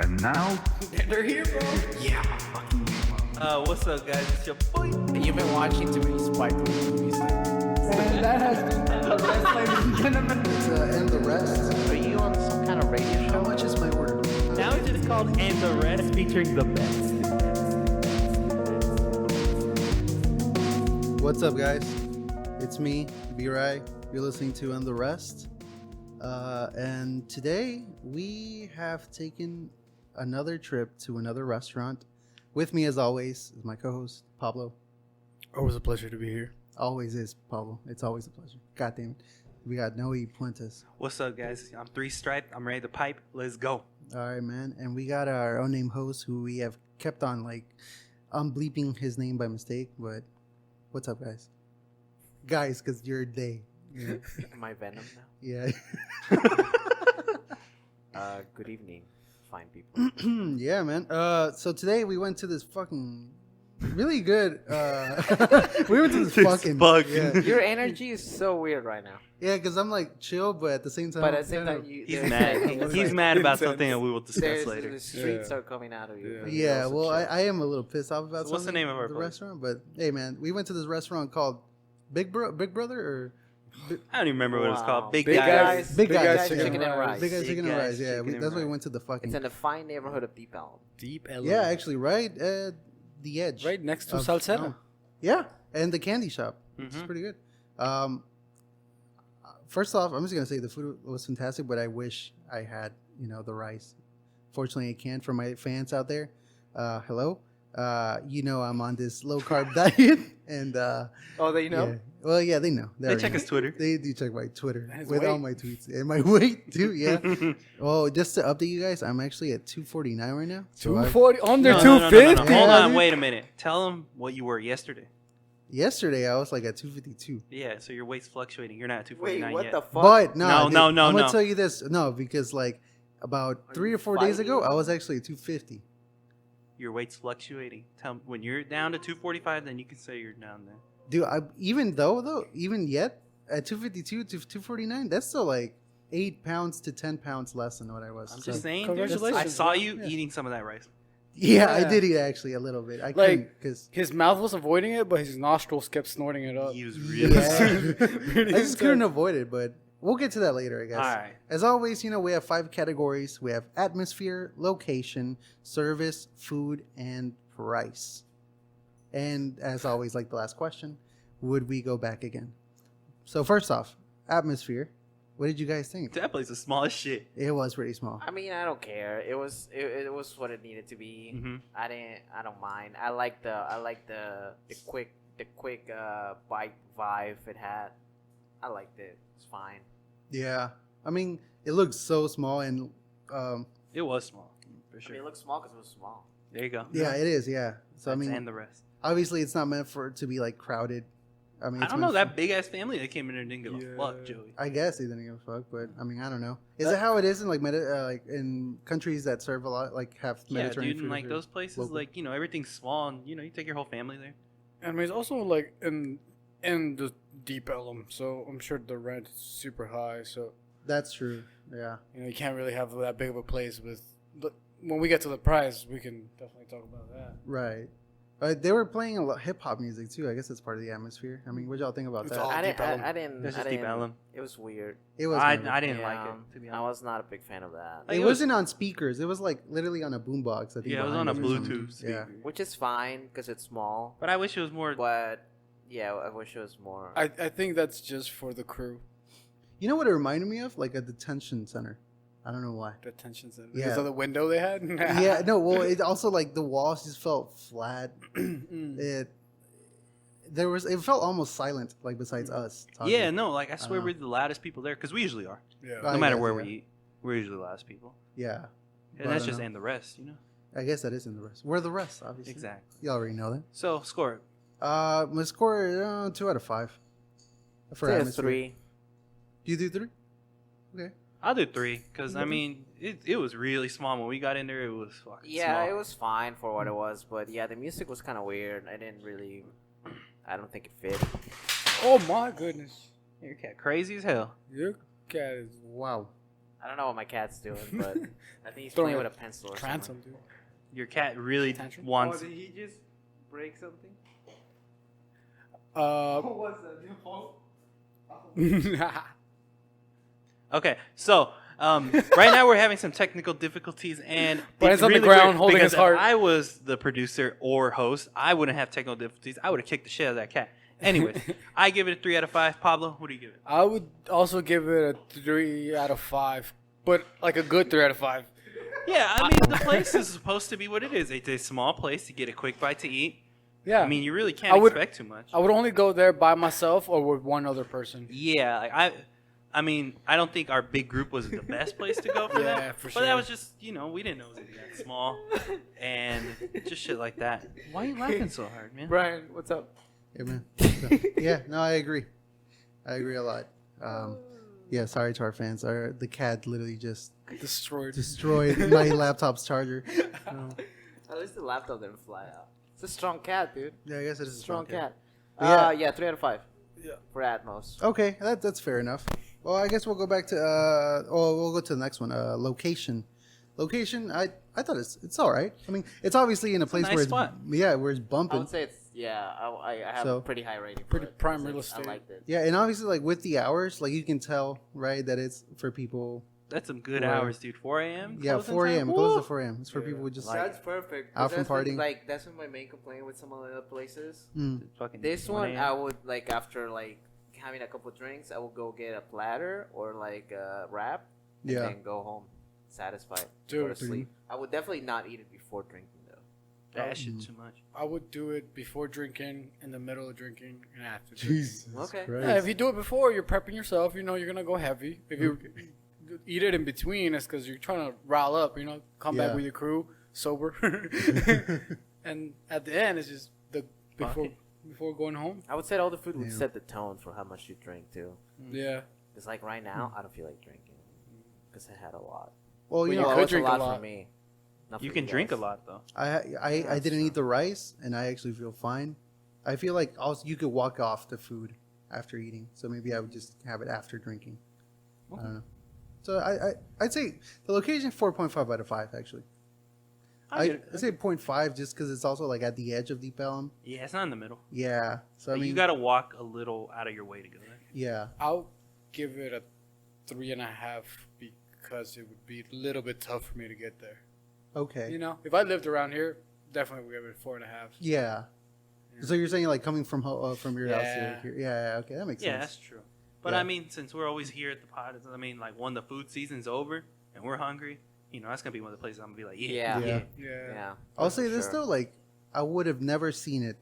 And now, They're here, bro. Yeah, fucking What's up, guys? It's your boy. You've been watching too many Spike Lee movies. And that has been the rest, ladies and gentlemen. And the rest. Are you on some kind of radio show? How much is my order? Now it's just called And the Rest, featuring the best. What's up, guys? It's me, B-Rai. You're listening to And the Rest. And today we have taken another trip to another restaurant. With me, as always, is my co-host, Pablo. Always a pleasure to be here. Always is, Pablo. It's always a pleasure. God damn it. We got Noe Puentes. What's up, guys? I'm Three Stripe. I'm ready to pipe. Let's go. All right, man. And we got our own name host who we have kept on, I'm bleeping his name by mistake, but what's up, guys? Guys, because you're they. Yeah. Am I Venom now? Yeah. Good evening, fine people. Yeah, man. So today we went to this fucking really good. We went to this fucking. Yeah, Your energy is so weird right now. yeah, because I'm like chill, but at the same time, But at the I'm same kind time, of- you, He's there's mad. like- He's mad about something that we will discuss there's- later. The streets are coming out of you. but you're yeah. also Well, chill. I am a little pissed off about So what's the something, name of our the place? restaurant. But hey, man, we went to this restaurant called Big Brother or I don't even remember what it's Wow. called. Big Big guys. guys. Big Big Guys Guys Chicken and Rice. Big Guys Big Chicken and Guys Rice. Yeah, Chicken and that's why we Rice. went to the fucking. It's in the fine neighborhood of Deep Elm. Deep Yeah, actually, right at the edge. Right next to of- Salsetta. oh. Yeah, and the candy shop. It's Mhm. pretty good. First off, I'm just gonna say the food was fantastic, but I wish I had the rice. Fortunately, I can't. For my fans out there, hello. I'm on this low carb diet, and Oh, that you yeah. Well, yeah, they know. They already check know. his Twitter. They do check my Twitter And his with all weight. my tweets and my weight too. Yeah. Oh, just to update you guys, I'm actually at 249 right now. So I- 240 under No, 250. Hold Yeah, on. dude. Wait a minute. Tell them what you were yesterday. yesterday I was like at 252. Yeah, so your weight's fluctuating. You're not at Wait, 249 what yet. the fuck? But no, No, dude, no, I'm no, gonna no. tell you this. No, because about Are 3 you or 4 days ago, fighting? I was actually at 250. Your weight's fluctuating. Tell when you're down to 245, then you can say you're down there. Dude, even yet at 252 to 249, that's still like 8 pounds to 10 pounds less than what I was. I'm So- just saying, dude. Congratulations, I saw bro. you Yeah. eating some of that rice. Yeah, I Yeah. did eat actually a little bit. I Like- couldn't because His mouth was avoiding it, but his nostrils kept snorting it up. He was really. I just couldn't avoid it, but we'll get to that later, I guess. All right. As always, we have 5 categories. We have atmosphere, location, service, food, and price. And as always, like the last question, would we go back again? So first off, atmosphere. What did you guys think? That place is small as shit. It was pretty small. I mean, I don't care. It was what it needed to be. Mm-hmm. I don't mind. I like the quick bite vibe it had. I liked it. It's fine. Yeah. I mean, it looks so small and It was small, for I sure. mean, it looked small because it was small. There you go. yeah, it is, yeah. So I mean, and the rest. obviously it's not meant for it to be like crowded. I mean, I it's don't know meant that big ass family that came in there didn't give a Yeah. fuck, Joey. I guess they didn't give a fuck, but I mean, I don't know. Is it how it is in like in countries that serve a lot, like have Yeah, Mediterranean dude, and food? like or- those places, local. like everything's small, and you take your whole family there. I mean, it's also like in the Deep Elm, so I'm sure the rent is super high. So That's true. Yeah. you can't really have that big of a place with. But when we get to the price, we can definitely talk about that. Right. They were playing a lot hip hop music too. I guess that's part of the atmosphere. I mean, what y'all think about It's that? all- I didn't. Deep Ellum. I didn't. That's I just Deep didn't- Ellum. It was weird. It was. I kind of- didn't like Yeah, it, to be I honest. was not a big fan of that. Like, It it was- wasn't on speakers. It was like literally on a boombox. I think. Yeah, it was behind on a us or something. Bluetooth Yeah. speaker. Which is fine because it's small. But I wish it was more. But yeah, I wish it was more. I think that's just for the crew. You know what it reminded me of? Like a detention center. I don't know why. Detention center. Yeah. Because of the window they had. Yeah. No. Well, it also like the walls just felt flat. Mm. It felt almost silent, like besides us. talking. Yeah, no, like I swear know. we're the loudest people there because we usually are. Yeah. I No matter guess, where yeah. we eat, we're usually the loudest people. Yeah. But And I that's don't just know. and the rest, I guess that is in the rest. We're the rest, obviously. Exactly. You already know that. So score it. My score 2 out of 5. For Say a atmosphere. 3. Do you do 3? Okay. I'll do 3 because I mean it was really small when we got in there. It was fucking Yeah, small. it was fine for what it was, but yeah, the music was kind of weird. I don't think it fit. Oh my goodness. Your cat crazy as hell. Your cat is. Wow. I don't know what my cat's doing, but I think he's Throwing playing a with a pencil or Transom, something. dude. Your cat really Tantrum? wants. did he just break something? Uh, What's that? Okay, so right now we're having some technical difficulties, and Brian's it's on the really ground weird holding because his heart. If I was the producer or host, I wouldn't have technical difficulties. I would have kicked the shit out of that cat. Anyways, I give it a 3 out of 5. Pablo, what do you give it? I would also give it a 3 out of 5, but like a good 3 out of 5. Yeah, I mean the place is supposed to be what it is. It's a small place to get a quick bite to eat. Yeah. I mean, you really can't I would- expect too much. I would only go there by myself or with one other person. Yeah, like I mean, I don't think our big group was the best place to go for Yeah, that. for But that sure. was just, we didn't know it was gonna be that small, and just shit like that. Why are you laughing so hard, man? Brian, what's up? Yeah, man. So, yeah, no, I agree. I agree a lot. Yeah, sorry to our fans. The cat literally just Destroyed. destroyed my laptop's charger. At least the laptop didn't fly out. It's a strong cat, dude. Yeah, I guess it is a Strong cat. Yeah. Yeah, 3 out of 5. Yeah. For Atmos. Okay, that's fair enough. Well, I guess we'll go back to we'll go to the next one. Location. Location. I thought it's all right. I mean, it's obviously in a place nice where spot. where it's I bumping. would say it's I have So- a pretty high rating. For Pretty it, prime 'cause real I estate. liked it. Yeah, and obviously like with the hours, like you can tell, right, that it's for people. That's some good Right. hours, dude. 4 a.m. Yeah, closing 4 a.m. time? It closes Woo! at 4 a.m. It's for Yeah. people who just That's perfect. 'cause Out from that's been, partying. like that's been my main complaint with some of the other places. Mm. Fucking This 1 one, a.m. I would like after like having a couple drinks, I would go get a platter or like a wrap, and Yeah. then go home satisfied. Go to Dude, sleep. I would definitely not eat it before drinking though. That shit too much. I would do it before drinking, in the middle of drinking, and after drinking. Jesus Okay. Christ. Yeah, if you do it before, you're prepping yourself. You know you're gonna go heavy. If you eat it in between, it's because you're trying to rile up. Come back Yeah. with your crew sober. And at the end, it's just the before Okay. before going home. I would say all the food would Yeah. set the tone for how much you drink too. Yeah, Because like right now, I don't feel like drinking because I had a lot. Well, you you know, Well, could it's drink a a lot lot. for me. Not for You can guys. drink a lot though. I that's didn't true. eat the rice, and I actually feel fine. I feel like also you could walk off the food after eating, so maybe I would just have it after drinking. I don't know. So I'd say the location 4.5 out of 5 actually. I'd say 0.5 just because it's also like at the edge of Deep Ellum. Yeah, it's not in the middle. Yeah. So I Like, mean, you got to walk a little out of your way to go there. yeah. I'll give it a 3.5 because it would be a little bit tough for me to get there. Okay. If I lived around here, definitely would give it 4.5. Yeah. So you're saying like coming from from your house Yeah. to here? Yeah. Okay, that makes Yeah, sense. that's true. But Yeah. I mean, since we're always here at the pod, I mean, like when the food season's over and we're hungry, that's gonna be one of the places I'm gonna be like, Yeah. Yeah. Yeah. I'll for say this sure. though, like I would have never seen it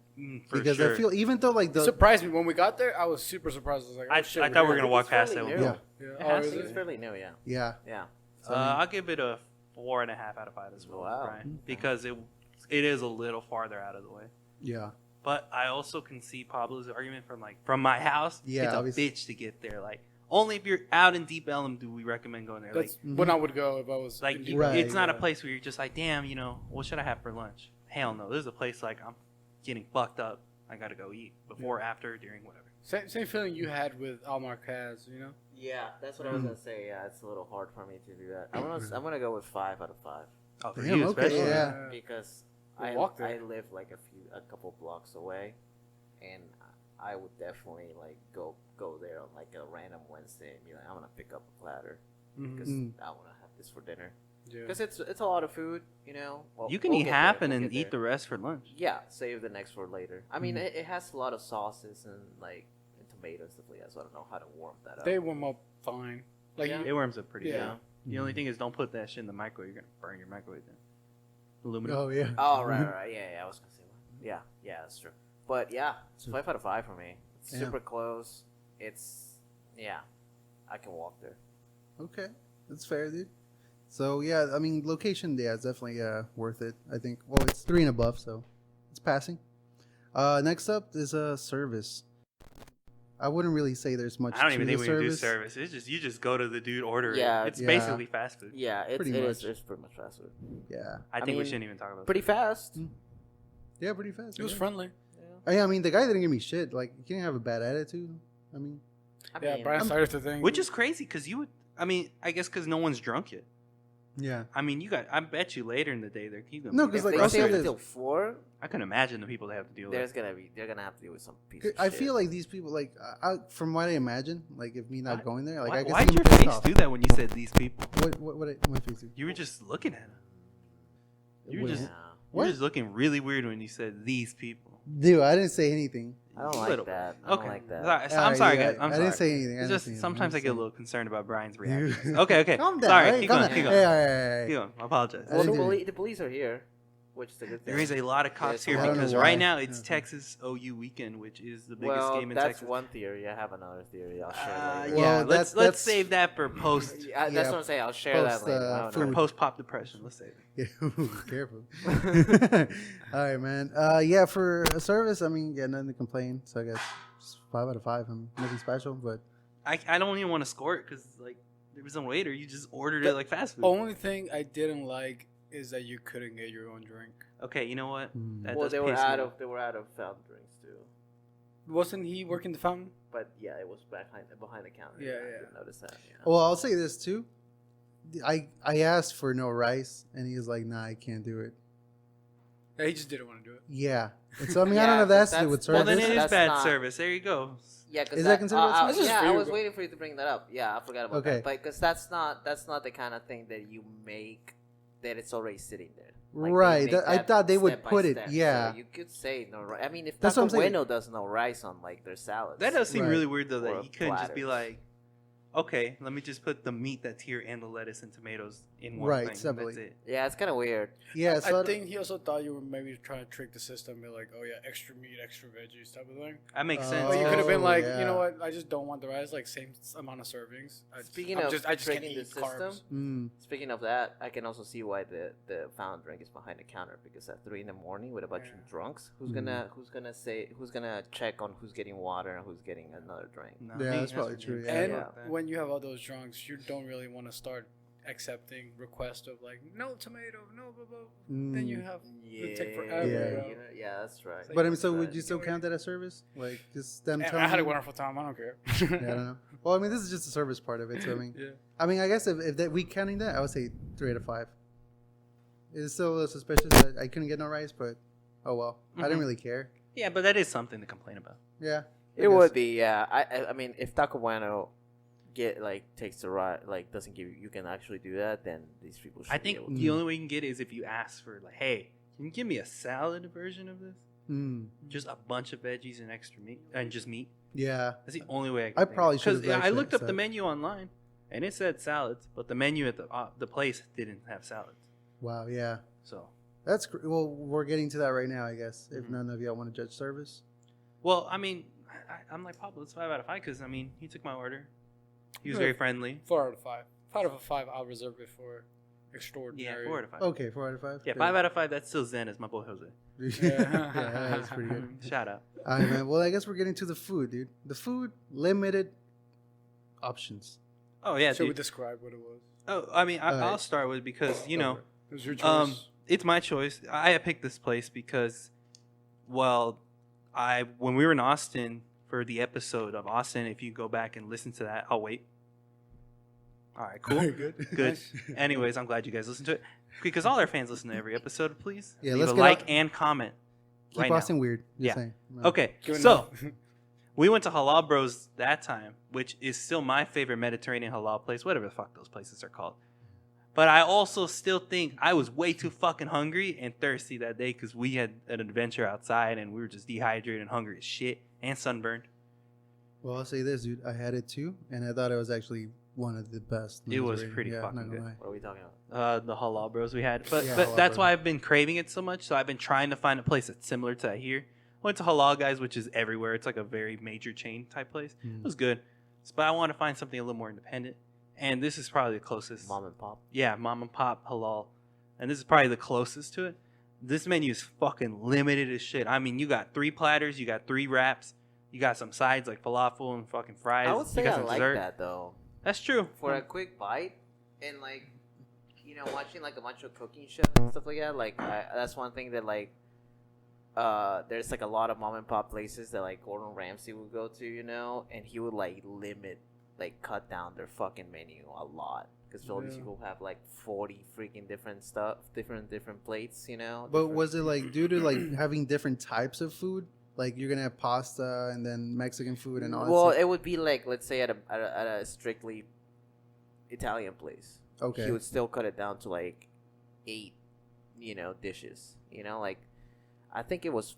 for because sure. I feel even though like It the surprised me when we got there. I was super surprised. I was like, oh, I shit, thought we were here. gonna It's walk past fairly it. new. Yeah. Yeah. It Oh, has is to be it? fairly new, yeah. yeah. Yeah. So, I mean, I'll give it a 4.5 out of 5 as well, Wow. Brian, because it is a little farther out of the way. yeah. But I also can see Pablo's argument from my house. Yeah, it's a obviously. bitch to get there. Like only if you're out in Deep Ellum do we recommend going there. That's Like when I would go if I was. like in you- Deep Right. it's not a yeah. place where you're just like, damn, what should I have for lunch? Hell no. This is a place like I'm getting fucked up. I gotta go eat before, after, during, whatever. Same feeling you had with Al Marquez, Yeah, that's what I was gonna say. Yeah, it's a little hard for me to do that. I'm gonna go with 5 out of 5 Oh, for Damn, you okay, especially. yeah. because You I walk there. I live like a couple blocks away, and I would definitely like go there on like a random Wednesday and be like, I'm gonna pick up a platter because Mm. I want to have this for dinner Yeah. because it's a lot of food, Well, You can we'll eat get half there, and we'll then get eat there. the rest for lunch. Yeah, save the next for later. I mean, Mhm. it has a lot of sauces and like and tomatoes and stuff like that, so I don't know how to warm that up. They warm up fine. Like Yeah. It warms up pretty Yeah. good. The only thing is don't put that shit in the microwave. You're gonna burn your microwave then. Aluminum. Oh yeah. Oh right, yeah. I was gonna say one. Yeah, that's true. But yeah, it's So- 5 out of 5 for me. It's Yeah. super close. I can walk there. Okay, that's fair, dude. So yeah, I mean, location, yeah, it's definitely worth it. I think. Well, it's 3 and above, so it's passing. Next up is service. I wouldn't really say there's much. I don't to even the think we can do service. service. It's just you just go to the dude, order Yeah, it. It's yeah. basically fast food. Yeah, Pretty it's much. pretty much fast food. Yeah, I I think we mean, shouldn't even talk about Pretty fast. yeah, pretty fast. it was yeah. friendly. I mean, the guy didn't give me shit. Like, he didn't have a bad attitude. I mean, I Yeah, mean, Brian started to think. Which is crazy because I mean, I guess because no one's drunk yet. Yeah. I mean, I bet you later in the day they're keeping. No, If 'cause, like, they I'll stay say up this. until 4, I can imagine the people they have to deal with. they're gonna have to deal with some piece of I shit. feel like these people, like, from what I imagine, like, if me not Why- going there, like, Why, I guess why'd your face do that when you said these people? What my face do? You were just looking at them. You were What? just Yeah. you What? were just looking really weird when you said these people. Dude, I didn't say anything. I don't Little like that. I Okay, don't like that. Sorry, I'm Alright, sorry, yeah, guys. I'm I sorry. didn't say anything. I It's didn't just say anything. sometimes I I'm get a saying- little concerned about Brian's You- reactions. Okay. Calm down. Sorry, All right, keep calm going, down. keep Hey, going. all right. Keep going. I apologize. I Well, didn't do the police are here, which is a good thing. There is a lot of cops Yeah, here I don't know because why. right now it's Okay. Texas OU weekend, which is the biggest well, game in that's Texas. one theory. I have another theory. I'll share later. Well, Yeah, that's- let's that's- save that for post Yeah, that's yeah, what I'm saying. I'll share that post, later. I don't for know. post pop depression. Let's save it. Yeah, careful. All right, man. Yeah, for a service, I mean, yeah, nothing to complain. So I guess just 5 out of 5. I mean, nothing special, but I don't even want to score it because like there was no waiter. You just ordered it like fast food. Only thing I didn't like is that you couldn't get your own drink. Okay, you know what? That Well, does they were piss me out off. of fountain drinks too. Wasn't he working the fountain? But yeah, it was behind the counter. Yeah, I yeah. didn't notice that. Yeah. well, I'll say this too. I asked for no rice, and he was like, "Nah, I can't do it." Yeah, he just didn't want to do it. Yeah. And so I mean, I don't know if that's to do with Well, service. then it is That's bad not- service. There you go. Yeah, cause Is that considered a service? yeah, I This is was free. waiting for you to bring that up. Yeah, I forgot about Okay. that. But because that's not the kind of thing that you make that it's already sitting there. Like, they Right, make I that thought they would step by put it, step. yeah. So you could say no rice. I mean, if That's what Taco I'm saying. Bueno does no rice on like their salads, That does seem Right. really weird though. That Or you couldn't just be platters. like, okay, let me just put the meat that's here and the lettuce and tomatoes in one Right, thing. separately. That's it. Yeah, it's kind of weird. Yeah, so I think he also thought you were maybe trying to trick the system, be like, oh yeah, extra meat, extra veggies type of thing. That makes Oh, sense. But you could have been Oh, like, yeah. you know what? I just don't want the rice, like same amount of servings. Speaking I of just can't tricking eat the system, carbs. Speaking of that, I can also see why the fountain drink is behind the counter because at 3 a.m. with a bunch Yeah. of drunks, who's gonna check on who's getting water and who's getting another drink? No, Yeah, me, that's probably for true, me. yeah. And Yeah. when you have all those drunks, you don't really want to start accepting requests of like no tomato, no blah blah. Then you have Yeah, take forever, Yeah. you know, yeah, that's right. But I mean, so But- would you still count that as service? Like just them Yeah, telling I had a you? wonderful time. I don't care. Yeah, I don't know. Well, I mean, this is just the service part of it. So I mean, Yeah. I guess if that we counting that, I would say 3 out of 5. It's still a little suspicious that I couldn't get no rice, but oh well. I didn't Mhm. really care. Yeah, but that is something to complain about. Yeah. I It guess. would be, yeah. I mean, if Taco Bueno takes the right, like doesn't give you can actually do that, then these people should. I be think able to. the only way you can get it is if you ask for like, hey, can you give me a salad version of this? Just a bunch of veggies and extra meat and just meat. Yeah. That's the only way I. Can I think probably of. 'Cause, should've yeah, I actually looked up said- the menu online, and it said salads, but the menu at the place didn't have salads. Wow. Yeah. So, That's well. We're getting to that right now, I guess. If Mhm. none of y'all want to judge service. well, I mean, I'm like Pablo. It's 5 out of 5 because I mean, he took my order. He was Yeah. very friendly. 4 out of 5. 5 out of 5. I'll reserve it for Yeah, extraordinary. 4 out of 5. Okay, 4 out of 5. Yeah, Good. 5 out of 5. That's still Zen as my boy Jose. yeah, that's pretty good. Shout out. All right, man. Well, I guess we're getting to the food, dude. The food, limited options. Oh yeah, Should we dude. describe what it was? Oh, I mean, All right. I'll start with because you know. It was your choice. It's my choice. I picked this place because, well, when we were in Austin for the episode of Austin, if you go back and listen to that, I'll wait. All right, cool, Good. good. Anyways, I'm glad you guys listened to it because all our fans listen to every episode. Please, Yeah, leave let's a get like out- and comment. Keep right Austin weird. Just Yeah. saying. Okay, Give it so enough. we went to Halal Bros that time, which is still my favorite Mediterranean halal place, whatever the fuck those places are called. But I also still think I was way too fucking hungry and thirsty that day because we had an adventure outside and we were just dehydrated and hungry as shit and sunburned. Well, I'll say this, dude. I had it too, and I thought it was actually one of the best. It was Mediterranean. pretty yeah, fucking not gonna good. lie. What are we talking about? The Halal Bros we had. But Yeah, but Halal that's Bros. why I've been craving it so much. So I've been trying to find a place that's similar to that here. Went to Halal Guys, which is everywhere. It's like a very major chain type place. Mm. It was good. But I want to find something a little more independent. And this is probably the closest. Mom and pop. Yeah, mom and pop halal. And this is probably the closest to it. This menu is fucking limited as shit. I mean, you got 3 platters, you got 3 wraps, you got some sides like falafel and fucking fries. I would you say got I some like dessert. that though. That's true. For a quick bite and like, you know, watching like a bunch of cooking shows and stuff like that. Like that's one thing that like, there's like a lot of mom and pop places that like Gordon Ramsay would go to, you know, and he would like limit like cut down their fucking menu a lot because all these Yeah. people have like 40 freaking different stuff, different plates, you know. But different- was it like due to like having different types of food? Like you're gonna have pasta and then Mexican food and all that Well, stuff? it would be like, let's say at a strictly Italian place. Okay. He would still cut it down to like 8, dishes. Like I think it was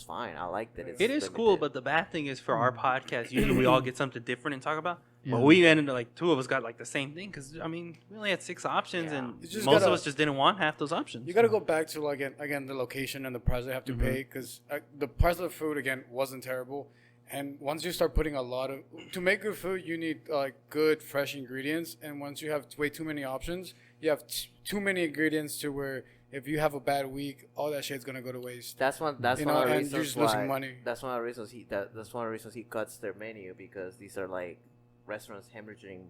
fine. I liked it. It's It is cool, limited. but the bad thing is for our podcast, usually we all get something different and talk about. Yeah. But we ended up, like, 2 of us got like the same thing because I mean we only had 6 options Yeah. and You just most of gotta- us just didn't want half those options. You got to go back to like again the location and the price they have to Mhm. pay because the price of the food again wasn't terrible. And once you start putting a lot of to make good food, you need like good fresh ingredients. And once you have way too many options, you have too many ingredients to where if you have a bad week, all that shit's gonna go to waste. That's one. That's You one know, of the and reasons you're just why. losing money. That's one of the reasons That's one of the reasons he cuts their menu because these are like restaurants hemorrhaging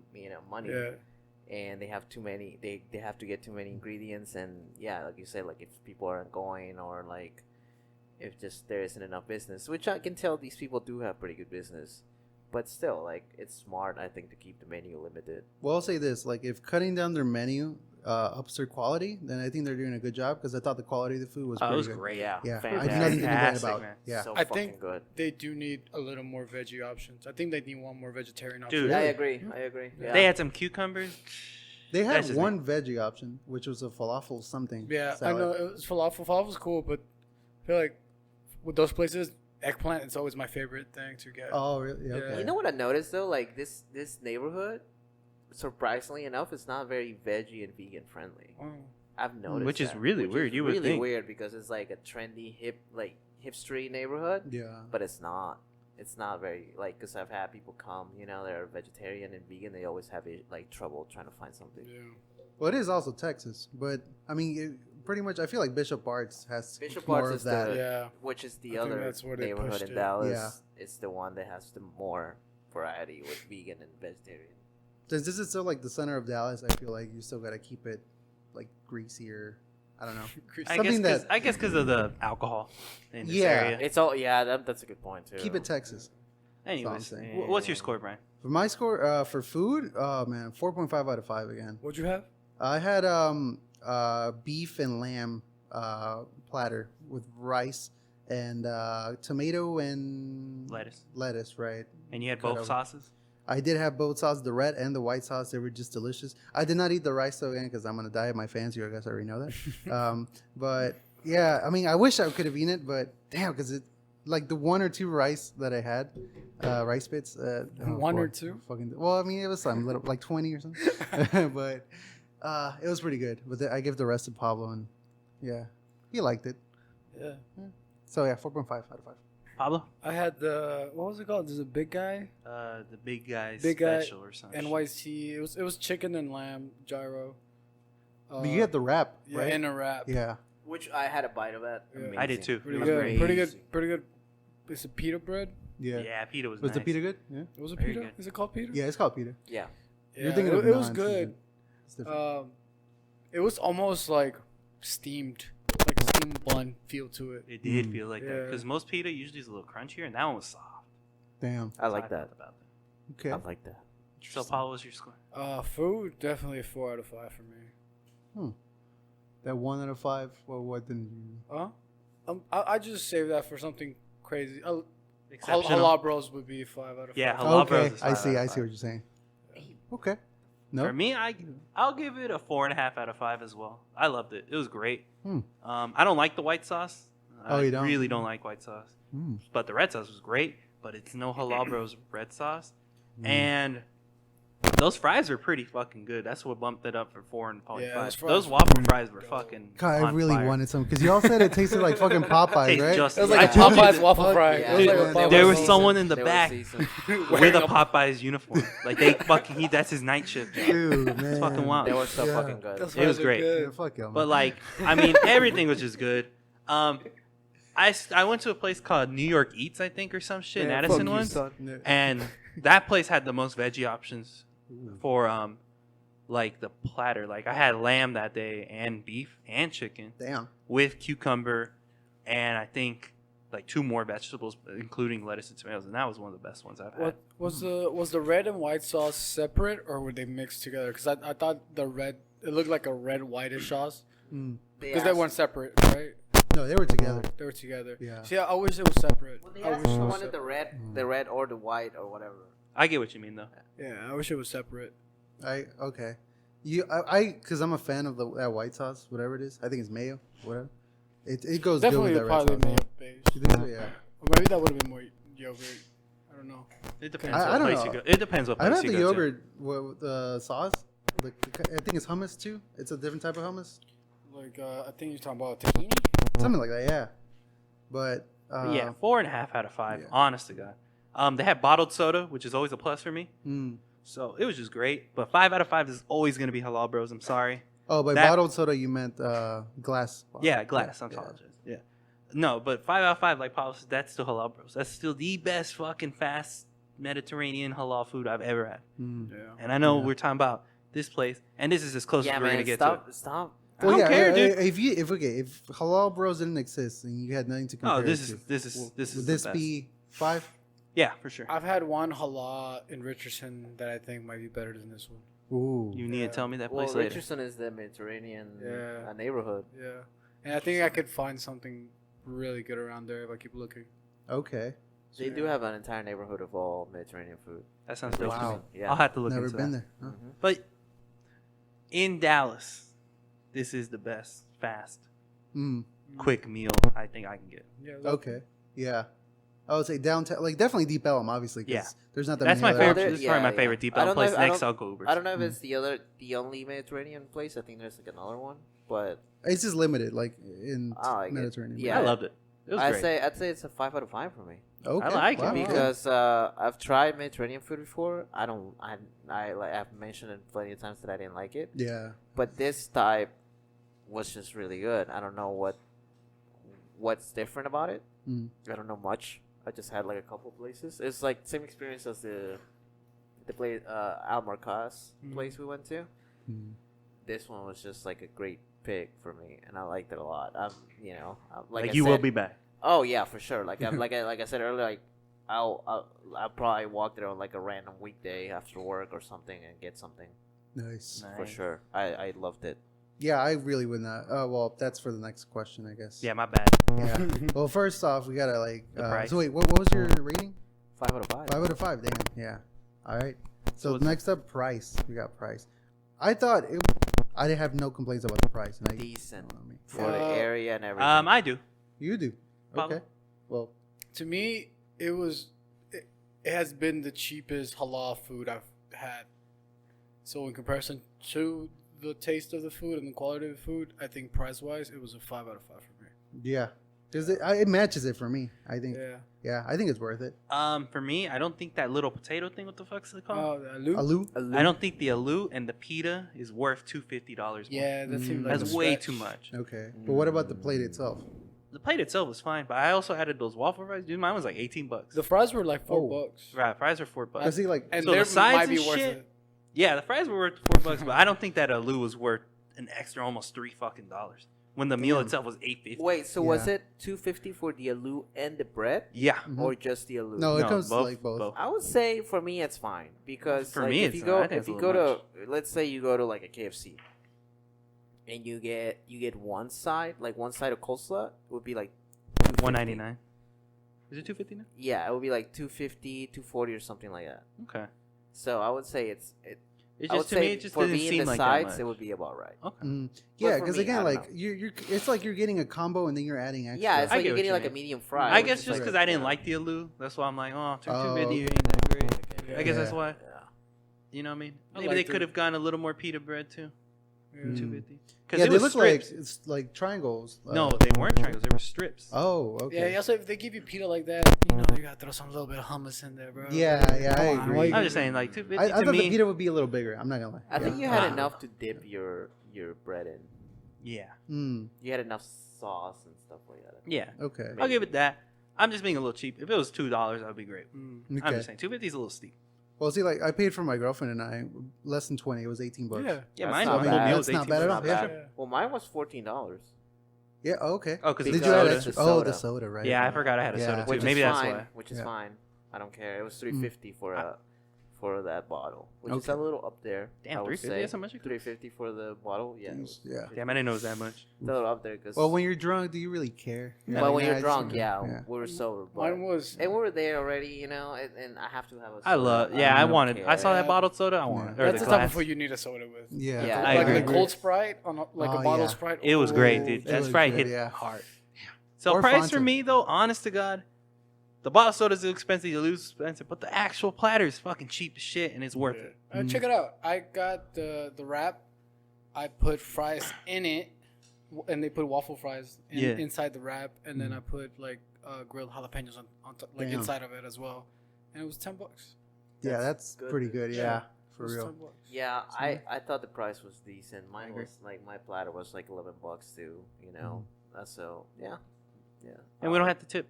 money, Yeah, and they have too many. They have to get too many ingredients, and yeah, like you said, like if people aren't going or like if just there isn't enough business, which I can tell these people do have pretty good business, but still, like it's smart I think to keep the menu limited. Well, I'll say this: like, if cutting down their menu ups their quality, then I think they're doing a good job because I thought the quality of the food was Oh, pretty it was good. great. Yeah, Yeah, I fantastic. have nothing to complain Fantastic, about. man. Yeah, So I fucking think good. they do need a little more veggie options. I think they need one more vegetarian Dude. option. Yeah, I Really? agree. I agree. Yeah. They had some cucumbers. they That's had just one veggie option, which was a falafel something. Yeah, salad. I know it was falafel. Falafel's cool, but I feel like with those places, eggplant is always my favorite thing to get. Oh, really? Yeah, Yeah. okay. You know what I noticed though? Like this neighborhood, surprisingly enough, it's not very veggie and vegan friendly. Oh. I've noticed, Which is that, really which weird, is you would really think. weird because it's like a trendy hipstery neighborhood, Yeah. but it's not. It's not very because I've had people come, they're vegetarian and vegan. They always have like trouble trying to find something. Yeah. Well, it is also Texas, but I mean, pretty much, I feel like Bishop Arts has Bishop more Arts of is that. the Yeah. which is the I think other that's where they neighborhood pushed in it. Dallas. Yeah. It's the one that has the more variety with vegan and vegetarian. Since this is still like the center of Dallas, I feel like you still got to keep it like greasier. I don't know. I guess because of the alcohol in this Yeah. area. It's all that's a good point too. Keep it Texas. Anyways, saying. what's your score, Brian? For my score, for food, oh man, 4.5 out of 5 again. What'd you have? I had beef and lamb platter with rice and tomato and Lettuce. right? And you had Cut both over. sauces? I did have both sauces, the red and the white sauce. They were just delicious. I did not eat the rice though again because I'm gonna die. My fans, you guys already know that. But yeah, I mean, I wish I could have eaten it, but damn, because it like the 1 or 2 rice that I had, rice bits. One or two? Fucking. Well, I mean, it was some little like 20 or something, but it was pretty good. But I give the rest to Pablo, and yeah, he liked it. Yeah. So yeah, 4.5 out of 5. Pablo? I had what was it called? There's a big guy, The big guy Big guy, special or something. NYC. It was chicken and lamb gyro. But you had the wrap, yeah, right? in a wrap. Yeah. Which I had a bite of that. Yeah. Amazing. I did too. Pretty It was good. great. Pretty good. It's a pita bread. Yeah. Yeah, pita was Was nice. the pita good? Yeah. It was a Very pita. good. Is it called pita? Yeah, it's called pita. Yeah. Yeah, You're thinking it, of it was naan, good. It's different. It was almost like steamed, like a steamed bun feel to it. It did feel like that Yeah. because most pita usually is a little crunchier, and that one was soft. Damn. I like So that. felt about Okay. I like that. So, Pablo, what's your score? Food definitely a 4 out of 5 for me. That 1 out of 5. Well, what didn't you? I just saved that for something crazy. Exceptional. Halal Bros would be 5 out of 5. Yeah, Halal Bros Okay, is I 5 see. out of I 5. see what you're saying. Okay. No. For me, I'll give it a 4.5 out of 5 as well. I loved it. It was great. Hmm. I don't like the white sauce. Oh, you don't? really don't like white sauce. Mm. But the red sauce was great. But it's no Halal Bros red sauce. Mm. And those fries were pretty fucking good. That's what bumped it up for 4.5. Yeah, those fries those were waffle fries were dope. fucking. God, I on really fire. wanted some because y'all said it tasted like fucking Popeyes, Tastes right? just It was like a I told you Popeye's that- waffle fry. Yeah. It was like Dude, a Popeye's there was waffle someone fry. in the They were back seasoned. with Wearing a Popeyes uniform. Like that's his night shift. job. Dude, man. It's fucking wild. They were so Yeah. fucking good. Those It was fries are great. good. Yeah, fuck y'all. But man. like, I mean, everything was just good. I went to a place called New York Eats, I think, or some shit, in Man, Addison fuck you, once, son. Yeah. and that place had the most veggie options Ooh. for like the platter. Like I had lamb that day and beef and chicken Damn. with cucumber, and I think like 2 more vegetables, including lettuce and tomatoes, and that was one of the best ones I've had. What was the red and white sauce separate, or were they mixed together? Because I thought the red, it looked like a red whitish sauce Mm. because they weren't separate, right? No, they were together. They were together. Yeah. See, I wish it was separate. Well, they I asked wish if it you was wanted separate. the red or the white or whatever. I get what you mean though. Yeah, I wish it was separate. Okay. I because I'm a fan of that white sauce, whatever it is. I think it's mayo, whatever. It goes Definitely good with that red probably sauce. mayo based. You think so? Yeah. Or maybe that would have been more yogurt. I don't know. It depends I what don't place know. you go. It depends what place I've had you the go yogurt with the sauce. I think it's hummus too. It's a different type of hummus, Like I think you're talking about tahini. something like that. Yeah. But to. Yeah, 4.5 out of 5. yeah. Honest to God. They had bottled soda, which is always a plus for me. mm. So it was just great. But 5 out of 5 is always gonna be halal, bros. I'm sorry. Oh, by That- bottled soda you meant glass. bottle. Yeah, glass. I Yeah. apologize. Yeah. No, but 5 out of 5, like Paulo said, that's still halal, bros. That's still the best fucking fast Mediterranean halal food I've ever had. Mm. Yeah. And I know Yeah. we're talking about this place, and this is as close Yeah, as we're man, gonna get stop, to it. stop. I don't care, dude. If halal bros didn't exist and you had nothing to compare Oh, this it is to, this is would this is this the best. be 5? Yeah, for sure. I've had one halal in Richardson that I think might be better than this one. Ooh. You need Yeah. to tell me that Well, place later. Richardson is the Mediterranean Yeah. neighborhood. Yeah, and I think I could find something really good around there if I keep looking. Okay. They do have an entire neighborhood of all Mediterranean food. That sounds dope. Wow. To me. Yeah. I'll have to look Never into been that. there. Huh? Mhm. But in Dallas, this is the best fast, Mm. quick meal I think I can get. Yeah. Okay. Yeah. I would say downtown, like definitely Deep Ellum, obviously. 'Cause Yeah. there's not that That's many my other favorite. there- This is yeah, probably my yeah. favorite deep I down don't know place. if- I Next, don't- I'll go Ubers. I don't know if it's the only Mediterranean place. I think there's like another one, but It's just limited, like in I like it. Mediterranean. Yeah. I loved it. It was great. I'd say it's a 5 out of 5 for me. Okay. I like it wow. Because I've tried Mediterranean food before. I've mentioned it plenty of times that I didn't like it, Yeah. but this type was just really good. I don't know what's different about it. Mm. I don't know much. I just had like a couple places. It's like same experience as the place Al Marcas place we went to. Mm. This one was just like a great pick for me, and I liked it a lot. like I you will said- be back. Oh yeah, for sure. Like I said earlier, like I'll probably walk there on like a random weekday after work or something and get something Nice. for sure. I loved it. Yeah, I really would not. Oh, well, that's for the next question, I guess. Yeah, my bad. Yeah. Well, first off, we gotta like. The price. So wait, what was your rating? 5 out of 5. 5 out of 5. Damn. Yeah. All right. So what's- next up, price. We got price. I thought I have no complaints about the price, and I Decent I mean, for the area and everything. I do. you do. Pablo? Okay. Well, To me, it has been the cheapest halal food I've had. So in comparison to the taste of the food and the quality of the food, I think price wise, it was a 5 out of 5 for me. yeah, because it matches it for me. I think. Yeah. Yeah, I think it's worth it. For me, I don't think that little potato thing. What the fuck's it called? Oh, the aloo? Alu. I don't think the aloo and the pita is worth $250 more. Yeah, that seemed like That's a way stretch. too much. Okay, but what about the plate itself? The plate itself was fine, but I also added those waffle fries. Dude, mine was like $18. The fries were like $4. Oh. Right, fries are $4. Cause he like And So the there sides might be and worth shit? it. Yeah, the fries were worth $4, but I don't think that aloo was worth an extra almost $3 fucking dollars when the meal Damn. itself was $8.50. Wait, so was Yeah. it $250 for the aloo and the bread, Yeah, Mhm. or just the aloo? No, it No, comes both- like both. I would say for me it's fine because For like, me, if it's you go I think if it's you a go little to let's say you go to like a KFC and you get one side of coleslaw, it would be like $1.99. Is it $2.50 now? yeah, it would be like 250, 240 or something like that. Okay. So I would say It I would just to say me, it just for didn't being seem the like sides, that much. it would be about right. Okay. Yeah, for because me, I again, don't like know. you're it's like you're getting a combo and then you're adding extra. Yeah, it's I like get you're what getting you like a mean. medium fry. I which guess is just like- because I didn't yeah. like the aloo, that's why I'm like, oh, Oh, $2.50 okay. ain't that great. Yeah. I guess Yeah. that's why. Yeah. You know what I mean? I Maybe they liked could it. have gone a little more pita bread too. Yeah. Mm. $2.50. Because Yeah, it they was look strips. like it's like triangles. No, they weren't triangles. They were strips. Oh, okay. Yeah, also if they give you pita like that, you know you gotta throw some little bit of hummus in there, bro. Yeah, yeah, I Come on, agree. why you I'm just saying, like $2.50 I to thought me. the pita would be a little bigger. I'm not gonna lie. I think Yeah. you had Ah. enough to dip your bread in. Yeah, Mm, You had enough sauce and stuff like that. yeah. okay. I'll give it that. I'm just being a little cheap. If it was $2, that would be great. Mm. I'm Okay. just saying, $2.50 is a little steep. Well, see, like I paid for my girlfriend and I less than 20. It was $18. Yeah. Yeah, That's mine not was bad. meal was That's not bad at all. Not Yeah. bad. Well, mine was $14. Yeah. Okay. Oh, because Did Because you add soda. extra? The Oh, soda. the soda, right? Yeah, I forgot I had a Yeah. soda too. Which Maybe is that's fine. why. Which is Yeah. fine. I don't care. It was $3.50 for that bottle, which is Okay. a little up there. Damn, I would $3.50? say. That's how much it cost? $3.50 for the bottle. Yeah. Yeah. Damn, I didn't know it was that much. It's a little up there because. Well, when you're drunk, do you really care? but when I you're just- drunk, yeah, we were sober. But, Mine was. and we were there already, you know, and I have to have a. I love. soda. Yeah, I don't wanted. I care. saw that Yeah. bottled soda. I wanted. Or That's the the type glass. of food you need a soda with. Yeah. Yeah, I Like agree. the cold Sprite on a, like Oh, a bottle yeah. Sprite. It was great, dude. It That was Sprite good, hit yeah. hard. So Or price for Fanta. me though, honest to God, the bottle soda is expensive, you lose expensive, but the actual platter is fucking cheap as shit, and it's worth it. Check it out. I got the wrap. I put fries in it, and they put waffle fries inside the wrap, and then I put like grilled jalapenos on top, like Damn. inside of it as well, and it was $10. Yeah, that's good, pretty dude. good. Yeah. Yeah, It for was real. $10. Yeah, I thought the price was decent. Mine agree. was like my platter was like $11 too. You know, so yeah. And we don't have to tip.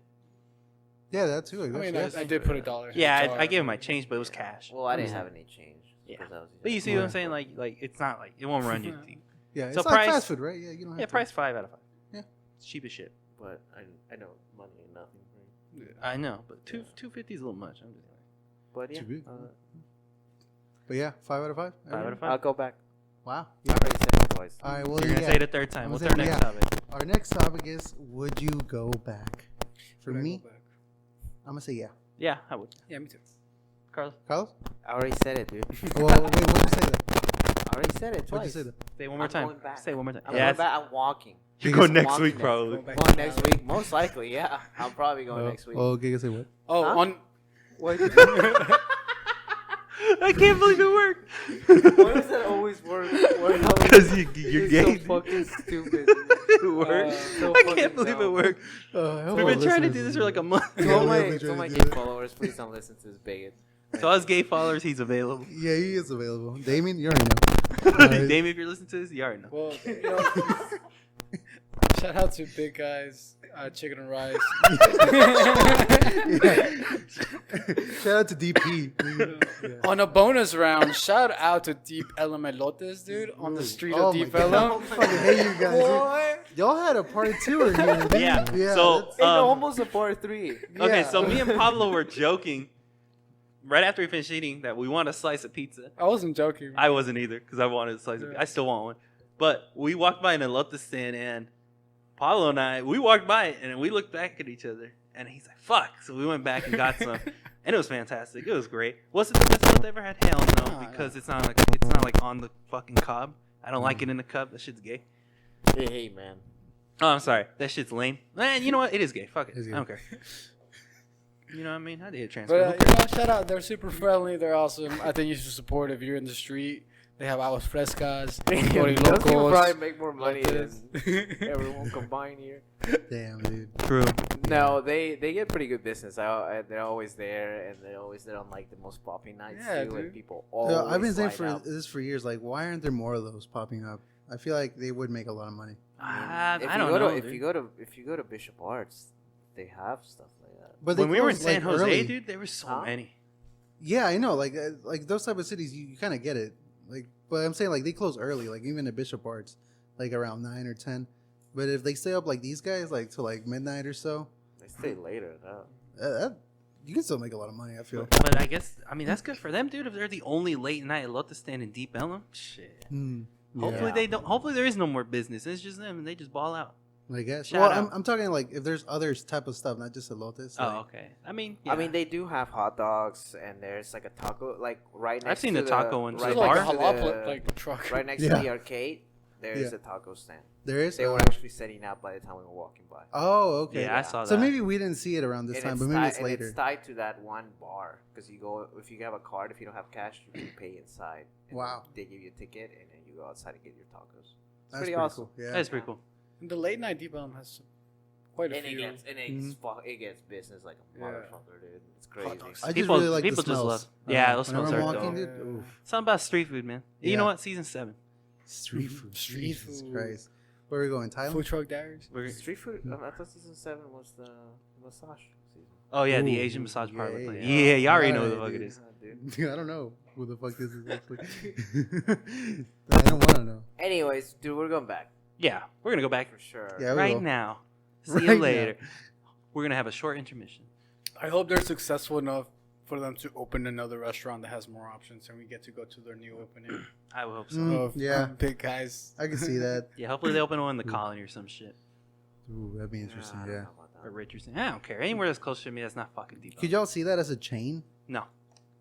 Yeah, that's too. I mean, I did put $1. Yeah, I gave him my change, but it was cash. Well, I didn't have any change. Yeah. because I was But you see what I'm saying? Like it's not like it won't run you deep. Yeah, it's So like price- fast food, right? Yeah, you don't have Yeah, to. price 5 out of 5. Yeah. It's cheap as shit. But I know money ain't nothing. Right? I know, but 250 is a little much. I'm just But yeah, Too big. But yeah, 5 out of 5. 5 out of 5. I'll go back. Wow. I already said it twice. All right. Well, You're gonna yeah. say it a third time. I'm What's gonna our say- next yeah. topic? Our next topic is: would you go back? For Would I go me, back? I'm gonna say yeah. Yeah, I would. Yeah, me too. Carlos, Carlos? I already said it, dude. Well, wait, what did you say that? I already said it What did you twice. say that? say it one more I'm time. going back. Say it one more time. I'm Yeah, going back. I'm walking. you're Gigas going next walking week next. probably. Go back Going to next Cali. week, most likely. Yeah, I'm probably going next week. Oh, Giga say what? Oh, Huh? on. What? I can't believe it worked. Why does that always work? Because you're gay. so fucking stupid. It worked. so I fucking can't believe it dumb. worked. We've been trying to do this for like a month. To Yeah, all we my, have been to trying my to gay do that. followers, please don't listen to this bigot. So us gay followers, he's available. Yeah, he is available. Damien, you already know. Alright. Damien, if you're listening to this, you already know. Well, you know, shout out to Big Guys, Chicken and Rice. Shout out to DP. Yeah. On a bonus round, shout out to Deep Elemelotes, dude, on the street Oh of my Deep God. Elem. I fucking hate you guys. dude. Boy. Y'all had a part 2 in here, dude. Yeah, Yeah. so- that's- Hey, no, Um, almost a part 3. Okay, yeah. so me and Pablo were joking right after we finished eating that we want a slice of pizza. I wasn't joking. I wasn't either because I wanted a slice of pizza. I still want one. But we walked by an elote stand and Pablo and I, we walked by it and we looked back at each other and he's like, fuck. So we went back and got some. And it was fantastic. It was great. Was it the best elote I ever had? Hell no, No, because it's not like on the fucking cob. I don't like it in the cup. That shit's gay. Hey, man. Oh, I'm sorry. That shit's lame. Man, you know what? It is gay. Fuck it. It's I gay. don't care. You know what I mean? I did a But transfer. you know, shout out. They're super friendly. They're awesome. I think you should support if you're in the street. They have aguas frescas, Cori Those people locos. probably make more money than Lotes. everyone combined here. Damn, dude. True. No, they get pretty good business. They're always there, and they're always there on like the most popping nights Yeah, too. And dude. people always I've been saying line for up. this for years. Like, why aren't there more of those popping up? I feel like they would make a lot of money. I If don't you go know. to, if dude. you go to Bishop Arts, they have stuff like that. But When they we were in close, San like, Jose, early. dude, there were so Huh? many. Yeah, I know. Like those type of cities, you kind of get it. Like, but I'm saying like they close early. Like even at Bishop Arts, like around 9 or 10. But if they stay up like these guys, like till like midnight or so, They stay later. Though. that, you can still make a lot of money. I feel. But I guess, I mean, that's good for them, dude. If they're the only late night elote stand in Deep Ellum, shit. Mm, Hopefully Yeah. they don't. Hopefully there is no more business. It's just them, and they just ball out. I guess. Shout Well, out. I'm talking like if there's other type of stuff, not just elotes. Oh, Like, okay. I mean, I mean, they do have hot dogs, and there's like a taco, like right next. I've seen to the taco ones. Right It's The like bar? a next to halal the, like truck. right next Yeah. to the arcade. There's Yeah. a taco stand. there is. They were Oh. actually setting up by the time we were walking by. Oh, okay. Yeah, I saw that. So maybe we didn't see it around this And time, it's but maybe ti- it's and later. It's tied to that one bar because you go if you have a card. If you don't have cash, you can pay inside. And Wow. They give you a ticket, and then you go outside and get your tacos. It's That's pretty awesome. cool. Yeah. That's pretty cool. The late night Deep Elm has quite a And few. it gets business like a Yeah. motherfucker, dude. It's crazy. dogs. I just People- really like the people just smells. love- yeah, those Whenever smells I'm are walking, dope. dude, oof. Something about street food, man. You Yeah. know what? Season 7. Street food. Street Jesus food. Christ. Where are we going? Thailand? Food truck diaries. We're, Street food. I thought season 7 was the massage season. oh yeah, the Ooh, Asian massage parlor. yeah, place. yeah. Yeah, you already know Yeah, who the fuck it dude. is. Dude. I don't know who the fuck this is actually. I don't want to know. Anyways, dude, we're going back. Yeah, we're gonna go back for sure. Yeah, we right will. now. See Right you now. later. We're gonna have a short intermission. I hope they're successful enough for them to open another restaurant that has more options, and we get to go to their new opening. I would hope so. Mm. Of yeah. big guys. I can see that. Yeah, hopefully they open one in the colony or some shit. Ooh, that'd be interesting. I don't Yeah. know about that. Or Richardson. I don't care. Anywhere that's close to me that's not fucking deep. Could y'all see that as a chain? No.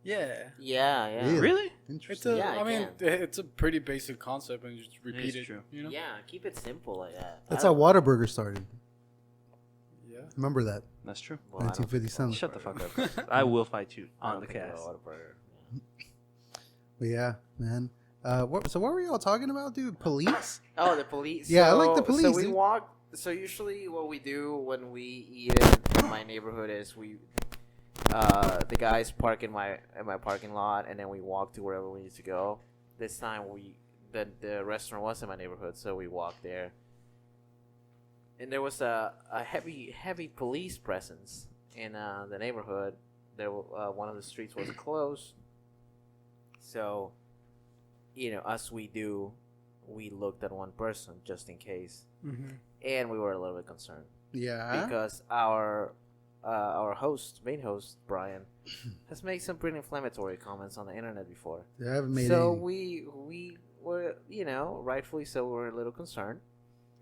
Yeah. Yeah, yeah. Really? Really? It's Interesting. a, Yeah, I I mean, can. it's a pretty basic concept, and you just repeat it. true. You know? Yeah, keep it simple like that. That's I how don't- Whataburger started. Yeah. Remember that? That's true. well, I don't 1957. think Shut the fuck Whataburger- up. I will fight you I on don't the think cast. Whataburger, yeah. But yeah, man. So what were y'all talking about, dude? Police? Oh, the police. Yeah, I like the So police, we dude. walk. So usually, what we do when we eat in my neighborhood is the guys park in my parking lot, and then we walk to wherever we need to go. This time, the restaurant was in my neighborhood, so we walked there. And there was a heavy police presence in the neighborhood. One of the streets was closed, so as we do, we looked at one person just in case, Mm-hmm. and we were a little bit concerned Yeah. because our main host Brian, has made some pretty inflammatory comments on the internet before. I haven't made So any. we were, rightfully so, we're a little concerned,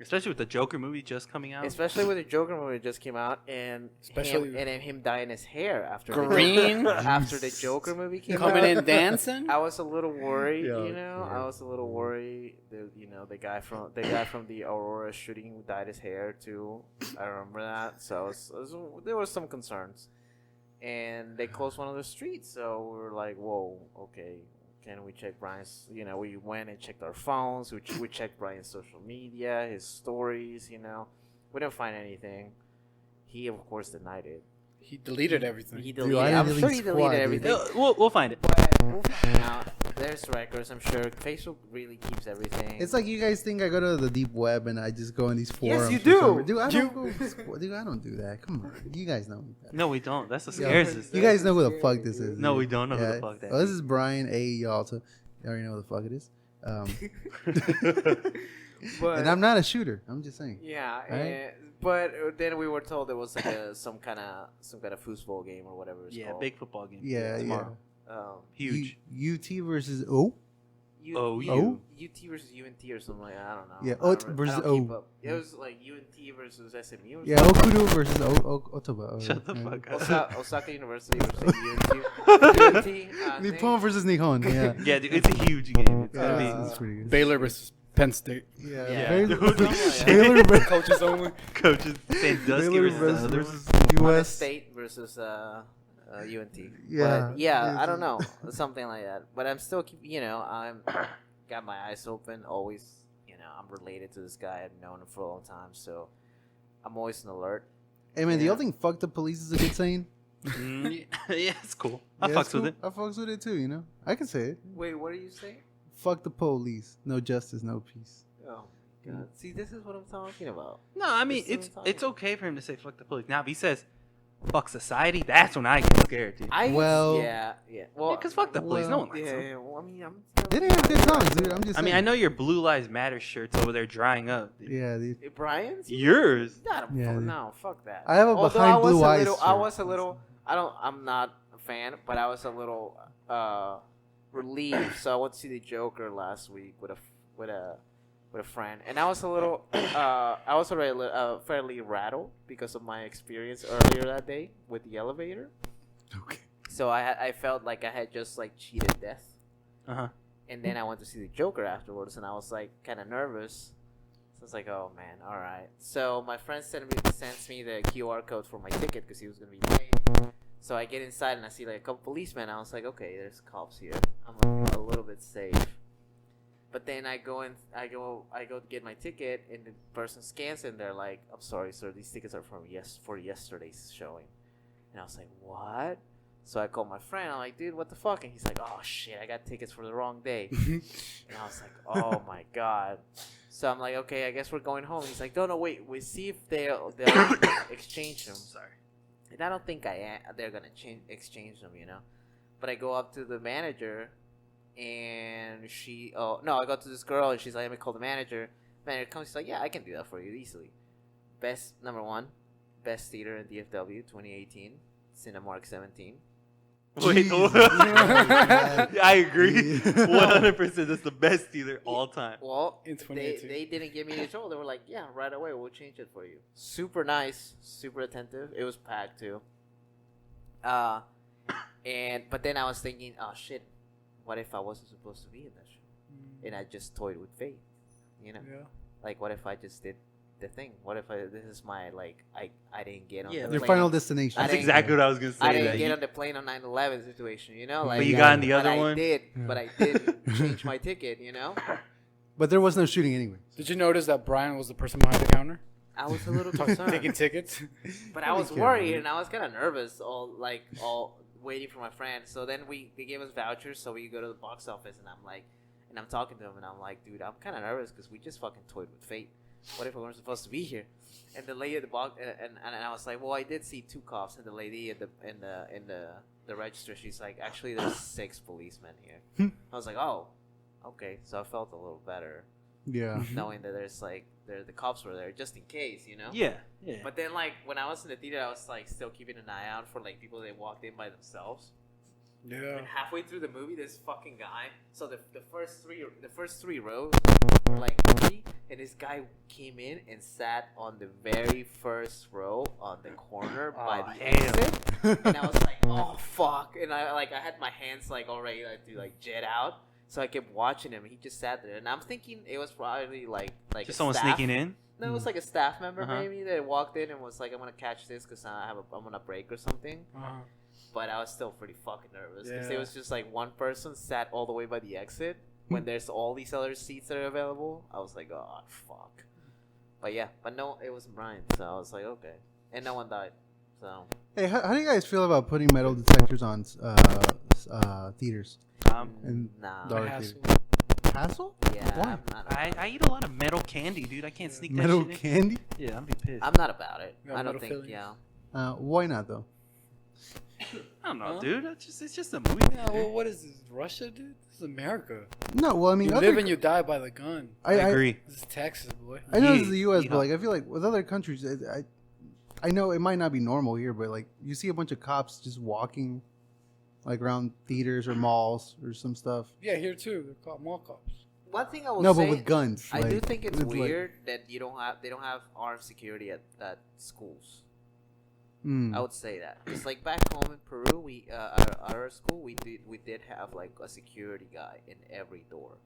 Especially with the Joker movie just coming out. especially with the Joker movie that just came out, and Especially- him dyeing his hair after Green? after the Joker movie came Coming out. in dancing. I was a little worried, Yeah, I yeah. was a little worried. The guy from the Aurora shooting dyed his hair too. I remember that. So there was some concerns, and they closed one of the streets. So we were like, "Whoa, okay, can we check Brian's?" We went and checked our phones. We checked Brian's social media, his stories. We didn't find anything. He of course denied it. He deleted everything. He Dude, deleted. I I'm didn't sure delete he Squad, deleted dude. everything. We'll find it. But we'll find out. There's records, I'm sure. Facebook really keeps everything. It's like you guys think I go to the deep web and I just go in these Yes, forums. you or do. something. Dude, I You- don't go. Dude, I don't do that. Come on, you guys know me. better. No, we don't. That's what Yeah. scares us. You guys know who the fuck this is. No, dude. we don't know who the fuck that Well, this is. is Brian A. Yalta. You already know who the fuck it is. but And I'm not a shooter. I'm just saying. yeah, Right? but then we were told there was like some kind of foosball game or whatever it's Yeah, called. big football game. Yeah, tomorrow. Huge. UT versus O. OU. UT versus UNT or something like that. I don't know. Yeah, I don't Ot re- versus I don't keep O. up. It was like UNT versus SMU. Or Yeah, Okudu versus Otoba. Shut the fuck up. Osaka University versus UNT. Nippon versus Nihon. Yeah. Yeah, dude, it's a huge game. It's gonna Yeah, be it's pretty good. Baylor versus Penn State. Yeah, Yeah. Baylor, Dude, Baylor versus Coaches only. coaches Sandusky Baylor versus the other one. versus Ohio US. State versus UNT. Yeah. But, yeah, I UNT. don't know, something like that. But I'm still I'm got my eyes open. Always, I'm related to this guy. I've known him for a long time, so I'm always on alert. Hey man, do Yeah. y'all think "fuck the police" is a good saying? Yeah, it's cool. I Yeah, fucks it's cool. with it. I fucks with it too. I can say it. Wait, what are you saying? Fuck the police. No justice, no peace. Oh God! See, this is what I'm talking about. No, I mean That's what I'm it's talking okay for him to say fuck the police. Now if he says fuck society, that's when I get scared, dude. Well- yeah. Well, Because fuck the police, no well, one likes yeah, them. yeah. Well, I mean, I'm. They didn't have good songs, dude. I'm just. I mean, saying. I know your Blue Lives Matter shirts over there drying up. Dude. Yeah, dude. Brian's. Yours. Yeah, dude. No, fuck that. I have a Although Behind I was Blue a Eyes little, I shirt. was a little. I'm not a fan, but I was a little relieved. So I went to see the Joker last week with a friend, and I was a little. I was already fairly rattled because of my experience earlier that day with the elevator. Okay. So I felt like I had just like cheated death. Uh huh. And then I went to see the Joker afterwards, and I was like kind of nervous. So I was like, "Oh man, all right." So my friend sends me the QR code for my ticket because he was gonna be late. So I get inside and I see like a couple policemen. I was like, "Okay, there's cops here. I'm a little bit safe." But then I go to get my ticket, and the person scans it, and they're like, "I'm sorry, sir. These tickets are for yesterday's showing." And I was like, "What?" So I called my friend. I'm like, "Dude, what the fuck?" And he's like, "Oh shit, I got tickets for the wrong day." And I was like, "Oh my god." So I'm like, "Okay, I guess we're going home." He's like, "No, wait. We see if they'll exchange them." Sorry. And I don't think they're gonna exchange them, But I go up to the manager, and I go to this girl, and she's like, "Let me call the manager." Man, it comes like, yeah, I can do that for you easily. Number one, best theater in DFW 2018, Cinemark 17. Wait, Jesus. I agree. Yeah. 100%. That's the best theater all time. Well, In they 2018. didn't give me the trouble. They were like, yeah, right away, we'll change it for you. Super nice, super attentive. It was packed too. But then I was thinking, oh shit, what if I wasn't supposed to be in that show? And I just toyed with fate, you know? Yeah. Like, what if I just did the thing? What if this is my, like, I didn't get on Yeah, the Your plane. final destination. I That's didn't- exactly what I was gonna say. I didn't that get you- on the plane on 9/11 situation, you know? But Like, you got on the but other I one? did, Yeah. but I did change my ticket, you know? But there was no shooting anyway. Did you notice that Brian was the person behind the counter I was a little taking concerned. tickets? But I was Holy cow, worried man. and I was kind of nervous, all waiting for my friend. So then they gave us vouchers so we could go to the box office, and I'm talking to him, and I'm like, dude, I'm kind of nervous because we just fucking toyed with fate. What if we weren't supposed to be here? And the lady at the box, and I was like, well, I did see 2 cops, and the lady at the register, she's like, actually, there's 6 policemen here. I was like, oh, okay. So I felt a little better Yeah. knowing that the cops were there just in case, you know. Yeah, yeah. But then, like, when I was in the theater, I was like still keeping an eye out for like people that walked in by themselves. Yeah. And halfway through the movie, this fucking guy. So the first three rows were like empty, and this guy came in and sat on the very first row on the corner by the exit. And I was like, oh fuck! And I had my hands like already to like jet out. So I kept watching him. He just sat there, and I'm thinking it was probably like Just a someone staff. sneaking in. No, it was like a staff member Uh-huh. maybe that walked in and was like, "I'm gonna catch this because I'm on a break or something." Uh-huh. But I was still pretty fucking nervous because Yeah. it was just like one person sat all the way by the exit when there's all these other seats that are available. I was like, "Oh fuck!" But yeah, but no, it wasn't Brian, so I was like, "Okay," and no one died. So Hey, how do you guys feel about putting metal detectors on theaters? And nah, dark Hassle. Hassle? yeah, Why? I'm not. I eat a lot of metal candy, dude. I can't sneak that Metal shit in. candy? Yeah, I'm be pissed. I'm not about it. Yeah, I don't metal think. filling. Yeah, Why not though? I don't know, Huh? dude. It's just a movie. Yeah, well, what is this? Russia, dude? This is America. No, well I mean, You other, live and you die by the gun. I agree. This is Texas, boy. I know Yeah, this is the U.S., yeah. but like I feel like with other countries, I know it might not be normal here, but like you see a bunch of cops just walking, like around theaters or malls or some stuff. Yeah, here too. They're called mall cops. one thing I will No, say. but with guns. I do like, think it's with, like- weird that they don't have armed security at schools. Mm. I would say that. It's like back home in Peru, we at our school we did have like a security guy in every door.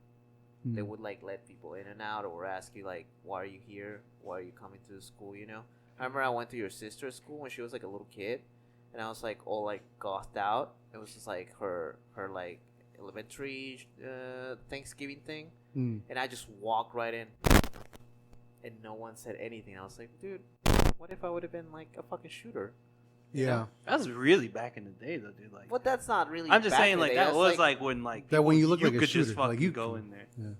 They Mm. would like let people in and out or ask you like, why are you here? Why are you coming to the school? You know. I remember I went to your sister's school when she was like a little kid, and I was like all like gothed out. It was just like her like elementary Thanksgiving thing, Mm. and I just walked right in, and no one said anything. I was like, dude, what if I would have been like a fucking shooter? You Yeah. know? That was really back in the day, though, dude. Like, But that's not really. I'm just back saying, in the like day. that That's was like when like That when you look you like a could shooter, just like, fucking you go could- in there.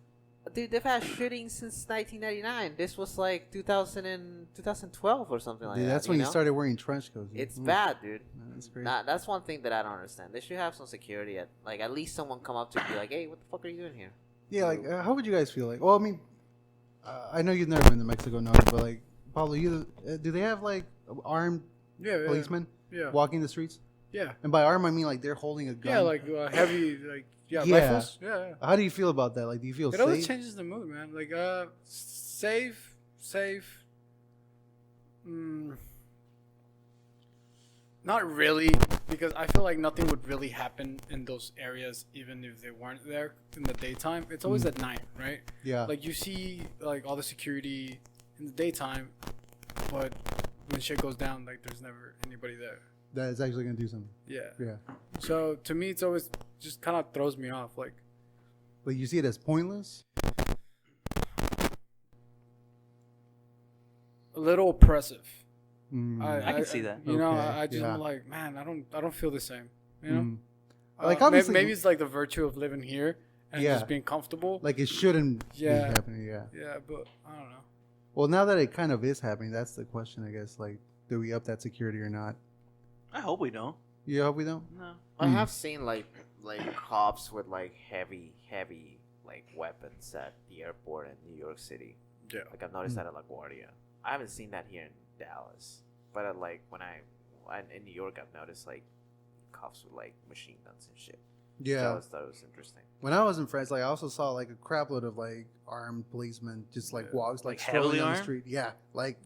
dude, they've had shootings since 1999. This was like 2012 or something like Yeah, that. that's when you know? started wearing trench coats. It's Mm. bad, dude. That's crazy. Nah, that's one thing that I don't understand. They should have some security at least someone come up to you and be like, "Hey, what the fuck are you doing here?" Yeah, like how would you guys feel? Like, well, I mean, I know you've never been to Mexico, no, but like, Pablo, do they have like armed Yeah, policemen Yeah. walking the streets? Yeah. And by arm, I mean like they're holding a gun. Yeah, like heavy, like Yeah. rifles. Yeah. How do you feel about that? Like, do you feel It always safe? changes the mood, man. Like, safe. Not really, because I feel like nothing would really happen in those areas, even if they weren't there in the daytime. It's always at night, right? Yeah. Like you see, like all the security in the daytime, but when shit goes down, like there's never anybody there. That is actually gonna do something. Yeah. Yeah. So to me, it's always just kind of throws me off. Like, But you see it as pointless. a little oppressive. Mm. I can see that. You know, Okay, I just yeah. am like, man, I don't feel the same. You know, Mm. Like, obviously- maybe it's like the virtue of living here and Yeah. just being comfortable. Like it shouldn't Yeah. be happening. Yeah. Yeah, but I don't know. Well, now that it kind of is happening, that's the question, I guess. Like, do we up that security or not? I hope we don't. You hope we don't. No. I Mm. have seen like cops with like heavy like weapons at the airport in New York City. Yeah. Like I've noticed that at LaGuardia. I haven't seen that here in Dallas, but like when I in New York, I've noticed like cops with like machine guns and shit. So I Yeah. always thought it was interesting. When I was in France, like I also saw like a crapload of like armed policemen just like walks like Like, heavily strolling down the armed? street. Yeah, like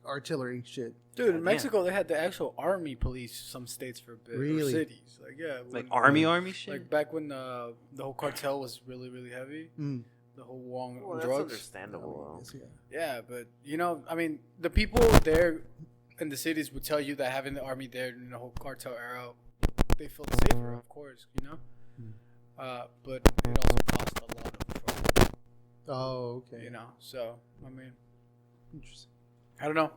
artillery shit. Dude, in Goddamn. Mexico they had the actual army police. Some states for a bit. Or Really? cities. Like yeah. Like when- army shit. Like back when the whole cartel was really really heavy. Mm. The whole war on Well, that's drugs. understandable. Yeah. Yeah, but you know, I mean, the people there in the cities would tell you that having the army there in the whole cartel era, they felt safer, of course, you know. But it also cost a lot of, Oh, okay. you know. So I mean, Interesting. I don't know.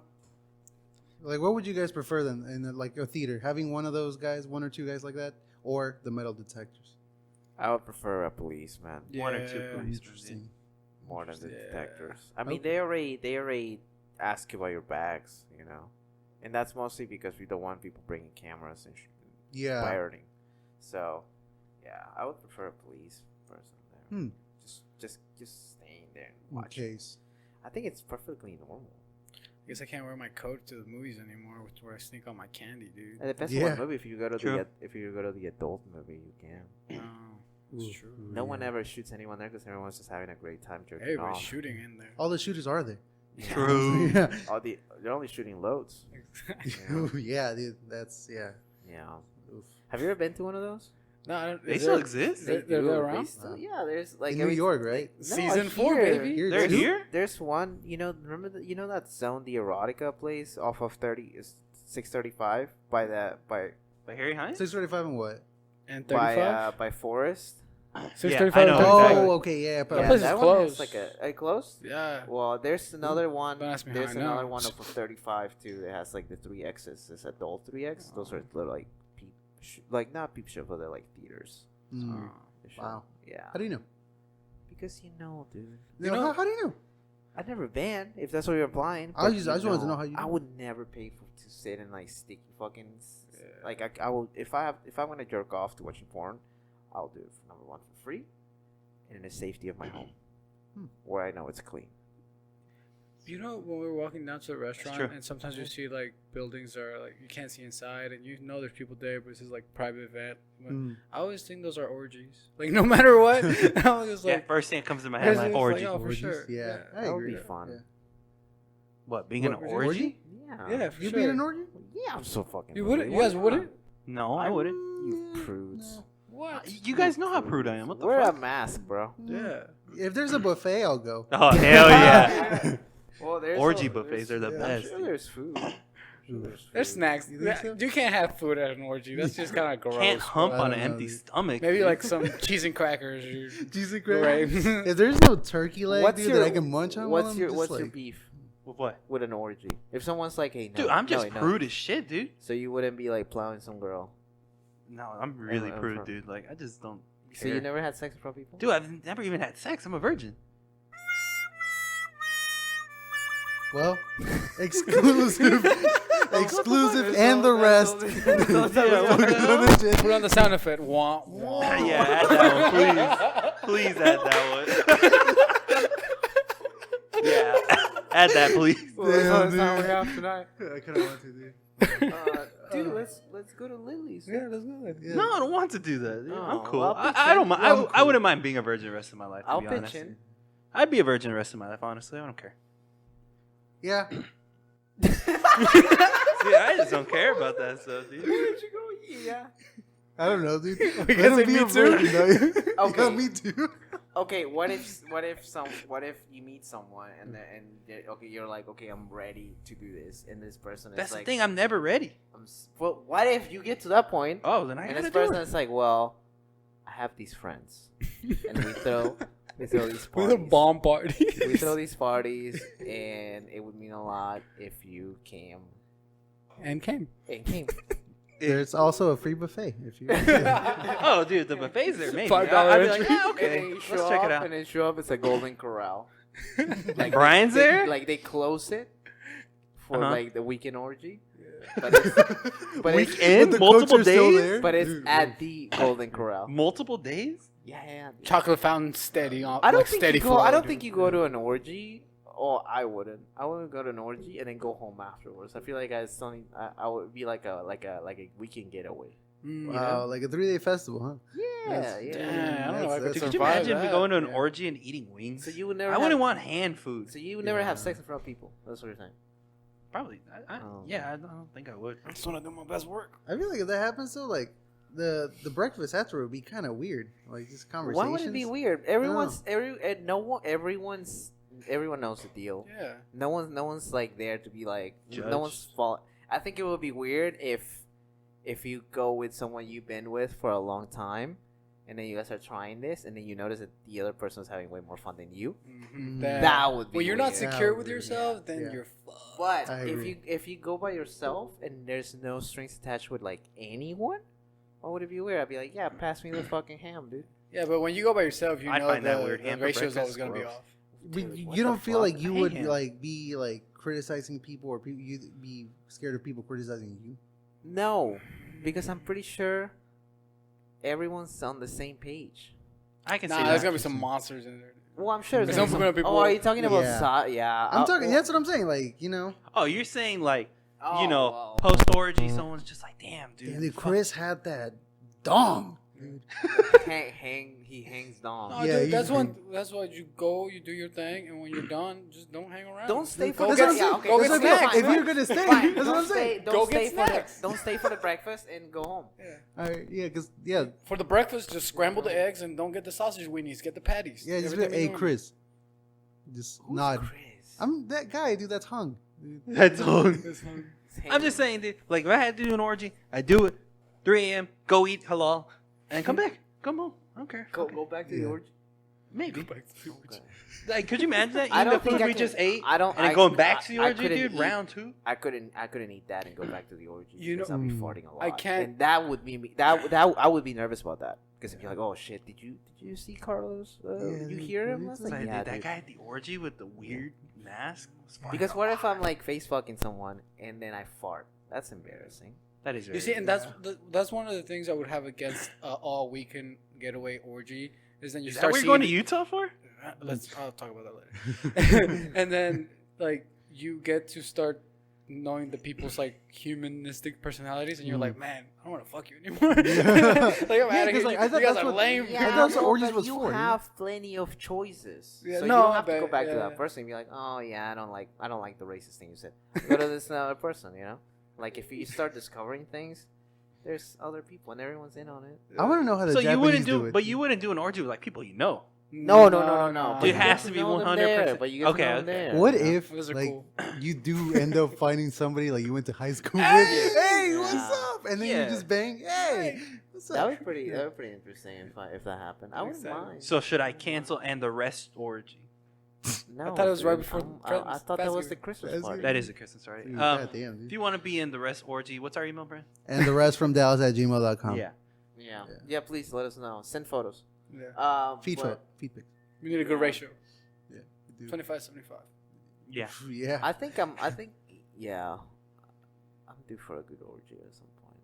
Like, what would you guys prefer then in like a theater? Having one of those guys, one or two guys like that, or the metal detectors? I would prefer a policeman One or two Yeah. police. Interesting. more than the Yeah. detectives. I mean, they already ask you about your bags, you know, and that's mostly because we don't want people bringing cameras and Yeah. pirating. So, yeah, I would prefer a police person there. Hmm. Just staying there and In watching. case. I think it's perfectly normal. I guess I can't wear my coat to the movies anymore, where I sneak on my candy, dude. It depends Yeah. on what movie. If you go to True. the adult movie, you can. Oh, that's Ooh. true. No one Yeah. ever shoots anyone there because everyone's just having a great time jerking Everybody's off. shooting in there. All the shooters are there. True. yeah. They're only shooting loads. Ooh, yeah, dude, that's yeah. Yeah. Oof. Have you ever been to one of those? No, I don't, They is still there- exist? They're do. around? Yeah, there's like In New every- York, right? No, Season 4, here. baby. Here They're too? here? There's one, remember that zone, the erotica place off of 635 by By Harry Hines? 635 and what? And 35? by Forest. 635 I and know 35. exactly. Oh, okay, yeah. But That Yeah, place is that one has closed. like a closed. Yeah. Well, there's another one. Don't ask me how There's I know. another one off of 35 too. That has like the 3Xs. It's adult 3X. Those are little like like not peep show, but they're like theaters. Mm. They show- Wow. Yeah. How do you know? Because dude. You know how do you know? I've never been. If that's what you're implying. I but just wanted to know how you I know. would never pay to sit in like sticky fucking. Like I will if I'm gonna jerk off to watching porn, I'll do it for number one for free, and in the safety of my home, where I know it's clean. You know, when we're walking down to the restaurant, true. and sometimes you see like buildings are like you can't see inside, and you know there's people there, but it's just like private event. Mm. I always think those are orgies. Like no matter what, I'm just Yeah, like, first thing that comes to my it's head, just like like, orgy. oh, for Orgies? sure. Yeah, I That would agree. be fun. Yeah. What, being an What, orgy? Yeah. Yeah, for You sure. being an orgy? Yeah, I'm so fucking. You wouldn't? rude. You guys wouldn't? No, I wouldn't. You prudes. What? You guys know how prude I am. What the Wear fuck? a mask, bro. Yeah. If there's a buffet, I'll go. Oh, hell yeah. Well, there's Orgy buffets are the yeah, best. Sure, there's food. There's snacks. You think so? You can't have food at an orgy. That's just kind of gross. Can't hump I on don't an know, empty dude. stomach. Maybe dude. like some cheese and crackers. Or, Jesus Right. Christ. If there's no turkey leg, What's dude, your that I can munch on, while What's I'm your just What's your like- beef With what? with an orgy? If someone's like, hey, no, Dude, I'm just no, prude as shit, dude. So you wouldn't be like plowing some girl. No, I'm really I'm prude, from- dude. Like, I just don't So you care. never had sex with pro people? Dude, I've never even had sex. I'm a virgin. Well, exclusive, exclusive, and the rest. Yeah, We're gonna shit. put on the sound effect. Wah, wah. Yeah, add that one, please. Please add that one. Yeah, add that, please. Well, that's all the Damn, time we dude. have tonight. I kind of want to, dude. Dude, let's go to Lily's. Yeah, let's go. Yeah. No, I don't want to do that. dude. Oh, I'm cool. well, I'll pitch I don't in. mind. Well, I'm I cool. wouldn't mind being a virgin the rest of my life. To I'll be pitch honest. in. I'd be a virgin the rest of my life. Honestly, I don't care. Yeah. Yeah, I just don't care about that stuff, dude. Where'd you go? Yeah. I don't know, dude. We Let can him say be me a too. virgin, though. Okay. Yeah, me too. Okay, what if you meet someone and okay, you're like, okay, I'm ready to do this, and this person That's is the like, thing. I'm never ready. well, what if you get to that point Oh, then I and gotta this do person it. is like, well, I have these friends, and we throw these With parties. a bomb party. We throw these parties, and it would mean a lot if you came. And came. And came. There's also a free buffet if you. Oh, dude, the buffet's there. Maybe. $5 I'd be like, entry. yeah, And okay. then you Let's show check up, it out. and then show up. It's a Golden Corral. Like Brian's there? Like they close it for Uh-huh. like the weekend orgy. But it's, but it's, Weekend? But the Multiple coach is still days? there? but it's Dude, at the Golden Corral. Multiple days? Yeah. Chocolate fountain steady on. I don't like think steady you go. flow, I don't dude. think you go to an orgy Oh, I wouldn't. I wouldn't go to an orgy and then go home afterwards. I feel like I would be like a weekend getaway. Wow, like a 3-day festival, huh? Yeah, That's- yeah. Damn, I don't know if I could Dude, could you survive imagine that. going to an Yeah. orgy and eating wings? So you would never. I wouldn't have, want hand food. So you would never have Yeah. sex in front of people. That's what you're saying. Probably. Oh. Yeah, I don't think I would. I just want to do my best work. I feel like if that happens, though, like the breakfast after would be kind of weird. Like just conversations. Why would it be weird? Everyone knows the deal. Yeah. No one's like there to be like Judged. no one's fault. I think it would be weird if you go with someone you've been with for a long time, and then you guys are trying this, and then you notice that the other person's having way more fun than you. Mm-hmm. That would be When you're not weird. secure That with would be- yourself, then yeah. you're fucked. But I agree. if you go by yourself and there's no strings attached with like anyone, why would it be weird? I'd be like, yeah, pass me the fucking ham, dude. Yeah, but when you go by yourself, you I'd know find that the, weird. the Ham for ratio is breakfast always going to be gross. off. But Dude, you what don't the feel fuck? like you I would hate him. like be like criticizing people, or you be scared of people criticizing you. No, because I'm pretty sure everyone's on the same page. I can Nah, see there's that. going to be some monsters in there. Well, I'm sure. Because there's some some- people- Oh, are you talking about? Yeah. Yeah, I'm talking. well- That's what I'm saying. Like Oh, you're saying like, Oh, you know, well. post orgy, someone's just like, damn, dude. dude, fuck. Chris had that dong. Dude. He hangs down. No, Yeah, dude, you- that's why you go, you do your thing, and when you're done, just don't hang around. Don't stay for Go the get, That's what I'm yeah, saying. okay, go That's get what I'm snacks. saying. If you're gonna stay, Fine, that's what I'm saying. Don't Go stay get for the snacks. don't stay for the breakfast and go home. Yeah. All right, yeah, because yeah, For the breakfast, just scramble the eggs and don't get the sausage weenies. Get the patties. yeah, just be Everything like, hey, normal. Chris, just Who's nod. Chris? I'm that guy, dude. That's hung. Dude. That's all. That's fine. I'm just saying, dude, like, if I had to do an orgy, I do it. 3 a.m., go eat halal, and come back. Come home. I don't care. Go back to the Yeah. orgy. Maybe. Go back to the orgy. Like, could you imagine that? I Eating the don't think food I we can- just ate, I don't- and then I- going back to the I orgy, couldn't dude, eat. round 2? I couldn't eat that and go back to the orgy. You because know- I'd be farting a lot. I can't- And that would be me. That I would be nervous about that because if you're like, oh shit, did you see Carlos? Yeah, Did you dude, hear him? dude, I was it's like, Like, yeah, dude, that dude. guy at the orgy with the weird mask was farting Because a what if lot. I'm like face fucking someone and then I fart? That's embarrassing. That is very You see, and weird. that's one of the things I would have against all weekend getaway orgy is then you Is that start what you're seeing going to Utah for? I'll talk about that later. And then like you get to start knowing the people's like humanistic personalities, and you're like, man, I don't want to fuck you anymore. like I'm out of here. 'cause, like, I You thought guys that's are what- lame. Yeah, that's what orgies but was you for, you know? have plenty of choices. Yeah, so no, you don't have to but- go back to yeah. that person and be like, oh yeah, I don't like the racist thing you said. Go to this other person, you know? Like if you start discovering things, there's other people and everyone's in on it. I want to know how the So Japanese you wouldn't do do, it. but you wouldn't do an orgy with like people you know. No. Dude, But it you has get to be know them 100%. there, But you get Okay, to know them okay. there. What you know? if Those are like cool. you do end up finding somebody like you went to high school with? Hey! Hey, Yeah. what's up? And then Yeah. you just bang. Hey, what's up? That would be pretty. That would be pretty interesting if that happened. I wouldn't Exactly. mind. So should I cancel and the rest orgy? No, thought it was right dude, before I thought that was the Thanksgiving. Christmas Thanksgiving. party. That is a Christmas party. Dude, goddamn, If dude. you want to be in the rest orgy, what's our email, Brand? And the rest from Dallas@gmail.com. Yeah. Yeah. Yeah. yeah. Please let us know. Send photos. Yeah. Feed but feed pics. We need a good ratio. Yeah. we do. 25-75. Yeah. Yeah. I think yeah. I'm due for a good orgy at some point.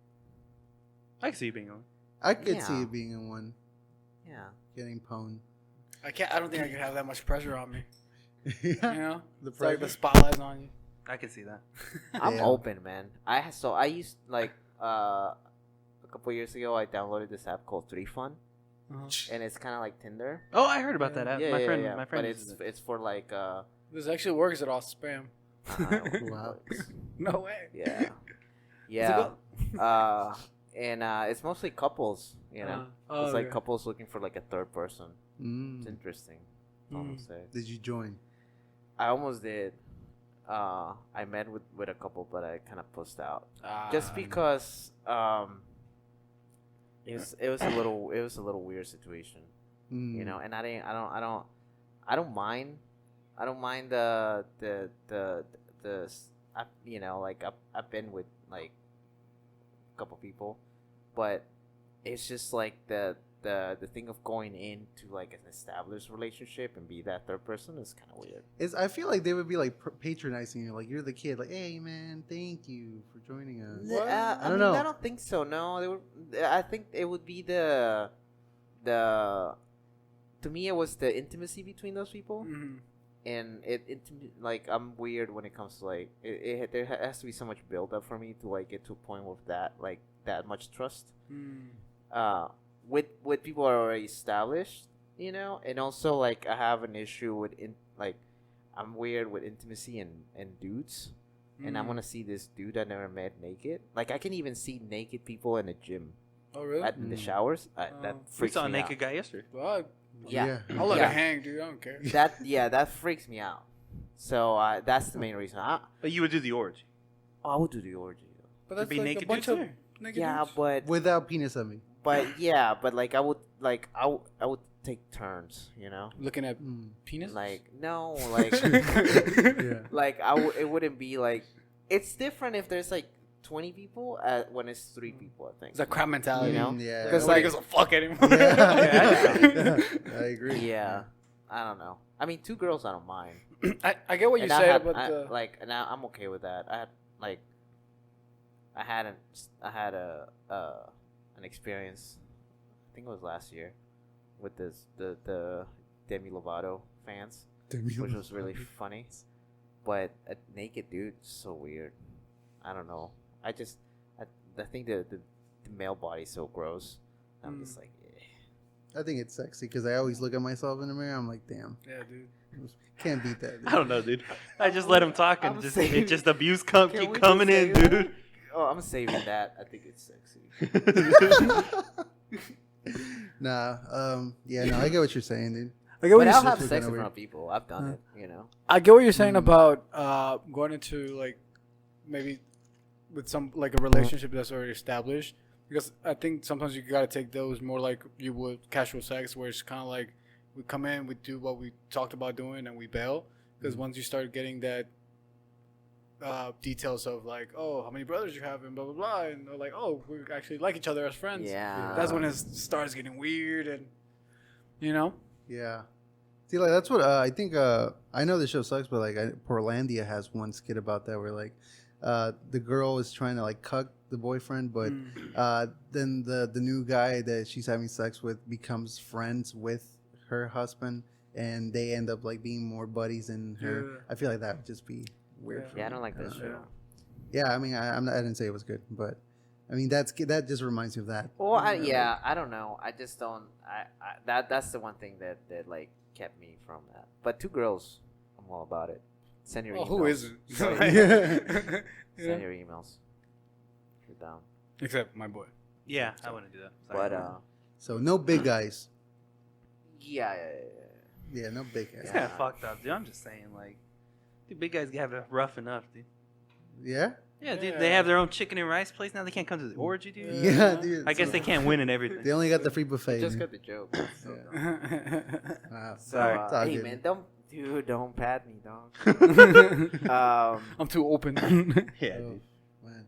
I can see you being on. I could see Yeah. it being in one, Yeah. getting pwned. I don't think I could have that much pressure on me. You yeah. know, The it's like the pressure. spotlight's on you. I can see that. I'm Damn. open, man. I used like a couple years ago I downloaded this app called 3Fun and it's kind of like Tinder. Oh, I heard about that. app. Yeah, my yeah, friend, yeah. my friend. But uses it. it's for like This actually works at all spam. I don't know Wow. what it's- No way. yeah. Yeah. And it's mostly couples, you know. It's like couples looking for like a third person. It's Mm. interesting. I would say. Did you join? I almost did. I met with a couple, but I kind of pushed out Ah. just because it was a little weird situation, Mm. you know. And I don't mind the you know, like I've been with like a couple people, but it's just like the thing of going into like an established relationship and be that third person is kind of weird. I feel like they would be like patronizing you, like you're the kid, like, hey man, thank you for joining us. I don't mean, know. I don't think so. No, I think it would be the. To me, it was the intimacy between those people. Mhm. and like I'm weird when it comes to like there has to be so much build up for me to like get to a point with that like that much trust. With people who are already established, you know, and also like I have an issue with like I'm weird with intimacy and dudes, and I want to see this dude I never met naked. Like I can even see naked people in a gym. Oh really? In the showers. That We freaks saw a me naked out. guy yesterday. Well, Yeah. I'll let Yeah. it hang, dude. I don't care. That freaks me out. So that's the main reason. But you would do the orgy. I would do the orgy. But There'd that's be like naked a bunch dudes of there. naked Yeah, dudes. but Without penis on me. like I would take turns, you know. Looking at Mm. penis. Like no, like Yeah. like it wouldn't be like it's different if there's like 20 people when it's 3 people. I think. It's a crap mentality, You know? Yeah. Because, Nobody like- gives a fuck anymore. Yeah. I agree. Yeah, I don't know. I mean, 2 girls I don't mind. I get what you And I said had- about I- the. like, and I'm okay with that. I had an experience. I think it was last year with the Demi Lovato fans, which was really funny. But a naked dude is so weird. I don't know. I think the male body's so gross. I'm just like, I think it's sexy because I always look at myself in the mirror. I'm like, damn, Yeah, dude. can't beat that. I don't know, dude. I just let him talk and I'm just saying- it just abuse Can keep we coming just in, say that? dude. oh, I'm saving that. I think it's sexy. Nah, yeah, no, I get what you're saying, dude. I get what But you're I'll saying. have We're sex kinda in weird. front of people. I've done it. You know. I get what you're saying about going into like maybe with some like a relationship that's already established, because I think sometimes you gotta take those more like you would casual sex, where it's kind of like we come in, we do what we talked about doing, and we bail. Because once you start getting that details of like, oh, how many brothers you have and blah blah blah, and they're like, oh, we actually like each other as friends. Yeah. That's when it starts getting weird, and you know. Yeah. See, like that's what I think. I know the show sucks, but like Portlandia has one skit about that where like the girl is trying to like cuck the boyfriend, but then the new guy that she's having sex with becomes friends with her husband, and they end up like being more buddies than her. Yeah. I feel like that would just be weird. Yeah. for Yeah, I me. don't like that know. show. Yeah, I mean, I didn't say it was good, but I mean that just reminds me of that. Well, I don't know. I just don't. That's the one thing that like kept me from that. But 2 girls, I'm all about it. Send your Well, emails. who isn't? Send Yeah. your emails. You're down. Except my boy. Yeah, I wouldn't do that. Sorry. But So no big guys. yeah. Yeah, no big It's guys. kind of fucked up, dude. I'm just saying, like, dude, big guys have it rough enough, dude. Yeah. Yeah, dude, they have their own chicken and rice place now. They can't come to the orgy, dude. Yeah, dude. I guess so- they can't win in everything. They only got the free buffet. Just man. got the joke. So, Yeah. Wow. so It's all hey good. man, don't pat me, dog. I'm too open. Yeah, Oh, dude. man.